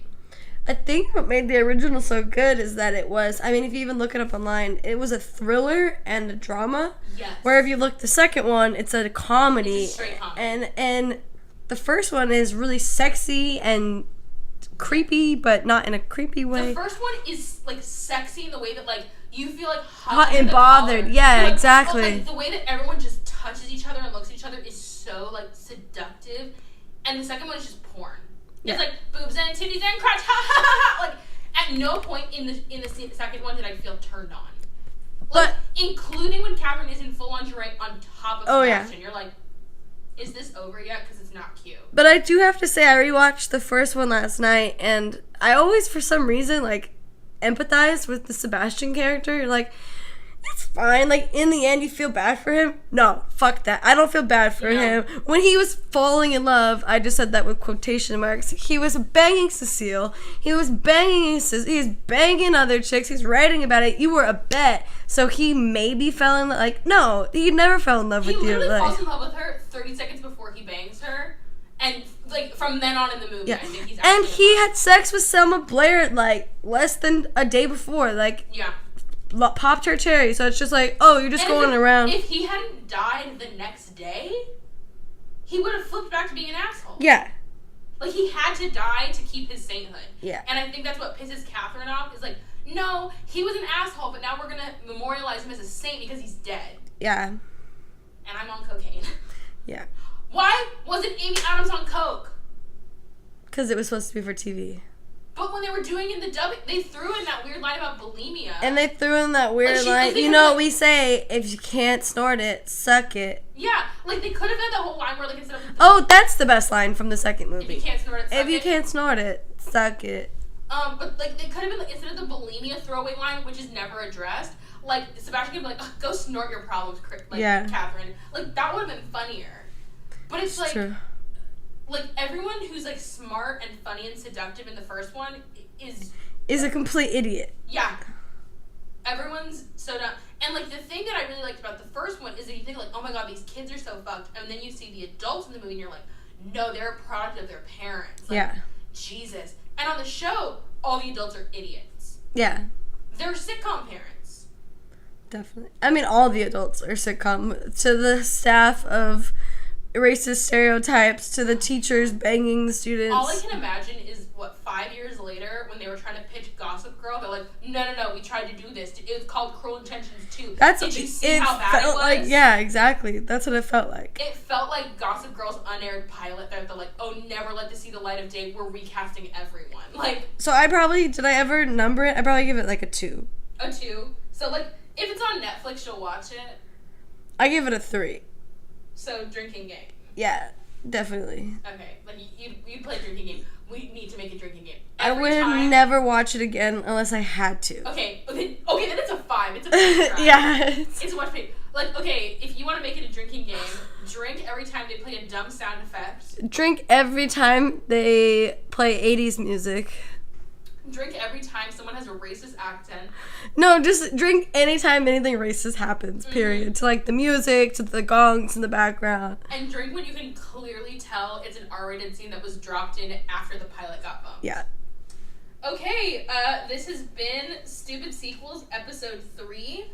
I think what made the original so good is that it was, I mean, if you even look it up online, it was a thriller and a drama. Yes. Where if you look the second one, it's a comedy. It's a straight comedy. And the first one is really sexy and creepy, but not in a creepy way. The first one is like sexy in the way that like you feel like hot and bothered. Collar. Yeah, like, exactly. Like, the way that everyone just touches each other and looks at each other is so like seductive. And the second one is just porn. It's like boobs and titties and crotch. Ha ha ha. Like at no point in the second one did I feel turned on. Like, but including when Catherine is in full lingerie on top of Sebastian, you're like, is this over yet? Because it's not cute. But I do have to say, I rewatched the first one last night, and I always, for some reason, like, empathize with the Sebastian character. You're like, it's fine. Like, in the end, you feel bad for him. No, fuck that. I don't feel bad for him. When he was falling in love, I just said that with quotation marks, he was banging Cecile. He was banging other chicks. He's writing about it. You were a bet. So he maybe fell in love. Like, no, he never fell in love with you. He literally like, falls in love with her 30 seconds before he bangs her. And, like, from then on in the movie, I think he's and he had sex with Selma Blair, like, less than a day before. Like, popped her cherry. So it's just like, oh, you're just going around. If he hadn't died the next day, he would have flipped back to being an asshole. Yeah. Like, he had to die to keep his sainthood. Yeah. And I think that's what pisses Catherine off, is like, no, he was an asshole, but now we're going to memorialize him as a saint because he's dead. Yeah. And I'm on cocaine. Yeah. Why wasn't Amy Adams on coke? Because it was supposed to be for TV. But when they were doing in the dubbing, they threw in that weird line about bulimia. And they threw in that weird line. You know what we say, if you can't snort it, suck it. Yeah, like they could have had the whole line where like instead of... Oh, that's the best line from the second movie. If you can't snort it, suck it. If you can't snort it, suck it. But like they could have been like, instead of the bulimia throwaway line, which is never addressed, like Sebastian could be like, oh, go snort your problems, like Catherine. Like that would have been funnier. But it's like... True. Like, everyone who's, like, smart and funny and seductive in the first one is a complete idiot. Yeah. Everyone's so dumb. And, like, the thing that I really liked about the first one is that you think, like, oh, my God, these kids are so fucked. And then you see the adults in the movie and you're like, no, they're a product of their parents. Like, Jesus. And on the show, all the adults are idiots. Yeah. They're sitcom parents. Definitely. I mean, all the adults are sitcom. To the staff of... racist stereotypes, to the teachers banging the students. All I can imagine is, 5 years later, when they were trying to pitch Gossip Girl, they're like, no, we tried to do this. It was called Cruel Intentions 2. Did you see how bad it was? Like, yeah, exactly. That's what it felt like. It felt like Gossip Girl's unaired pilot. They're like, oh, never let this see the light of day. We're recasting everyone. Like, so did I ever number it? I probably give it like a 2. A 2? So, like, if it's on Netflix, you'll watch it? I give it a 3. So, drinking game. Yeah, definitely. Okay, like you play drinking game. We need to make a drinking game. I would never watch it again unless I had to. Okay, then it's a 5. It's a big try. Yeah. It's a watch page. Like, okay, if you want to make it a drinking game, drink every time they play a dumb sound effect. Drink every time they play 80s music. Drink every time someone has a racist accent. No, just drink anytime anything racist happens, period. Mm-hmm. To, like, the music, to the gongs in the background. And drink when you can clearly tell it's an R-rated scene that was dropped in after the pilot got bumped. Yeah. Okay, this has been Stupid Sequels, episode 3.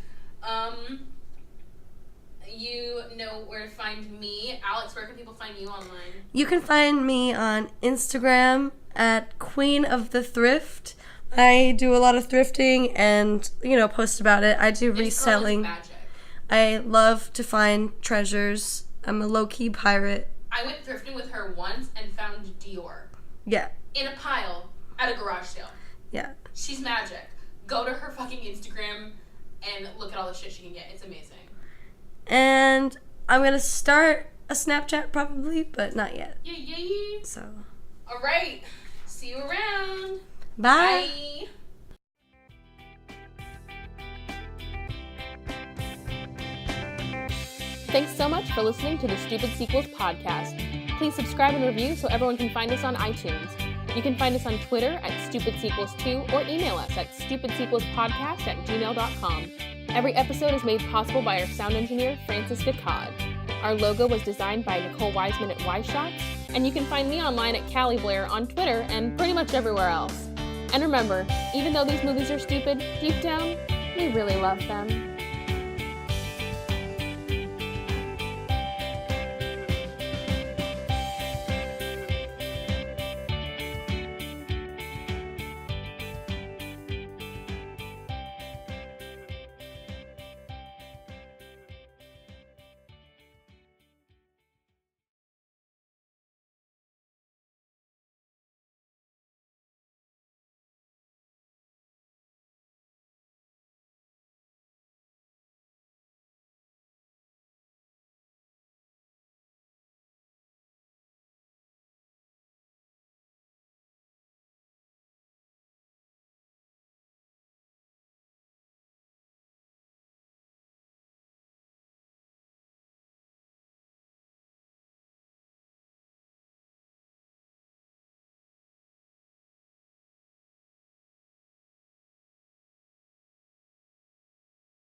You know where to find me. Alex, where can people find you online? You can find me on Instagram at Queen of the Thrift. I do a lot of thrifting and, post about it. I do reselling. Magic. I love to find treasures. I'm a low-key pirate. I went thrifting with her once and found Dior. Yeah. In a pile at a garage sale. Yeah. She's magic. Go to her fucking Instagram and look at all the shit she can get. It's amazing. And I'm going to start a Snapchat probably, but not yet. Yeah. So. All right. See you around. Bye. Bye. Thanks so much for listening to the Stupid Sequels podcast. Please subscribe and review so everyone can find us on iTunes. You can find us on Twitter at StupidSequels2 or email us at stupidsequelspodcast@gmail.com. Every episode is made possible by our sound engineer, Francis Decod. Our logo was designed by Nicole Wiseman at Y Shots, and you can find me online at Callie Blair on Twitter and pretty much everywhere else. And remember, even though these movies are stupid, deep down, we really love them.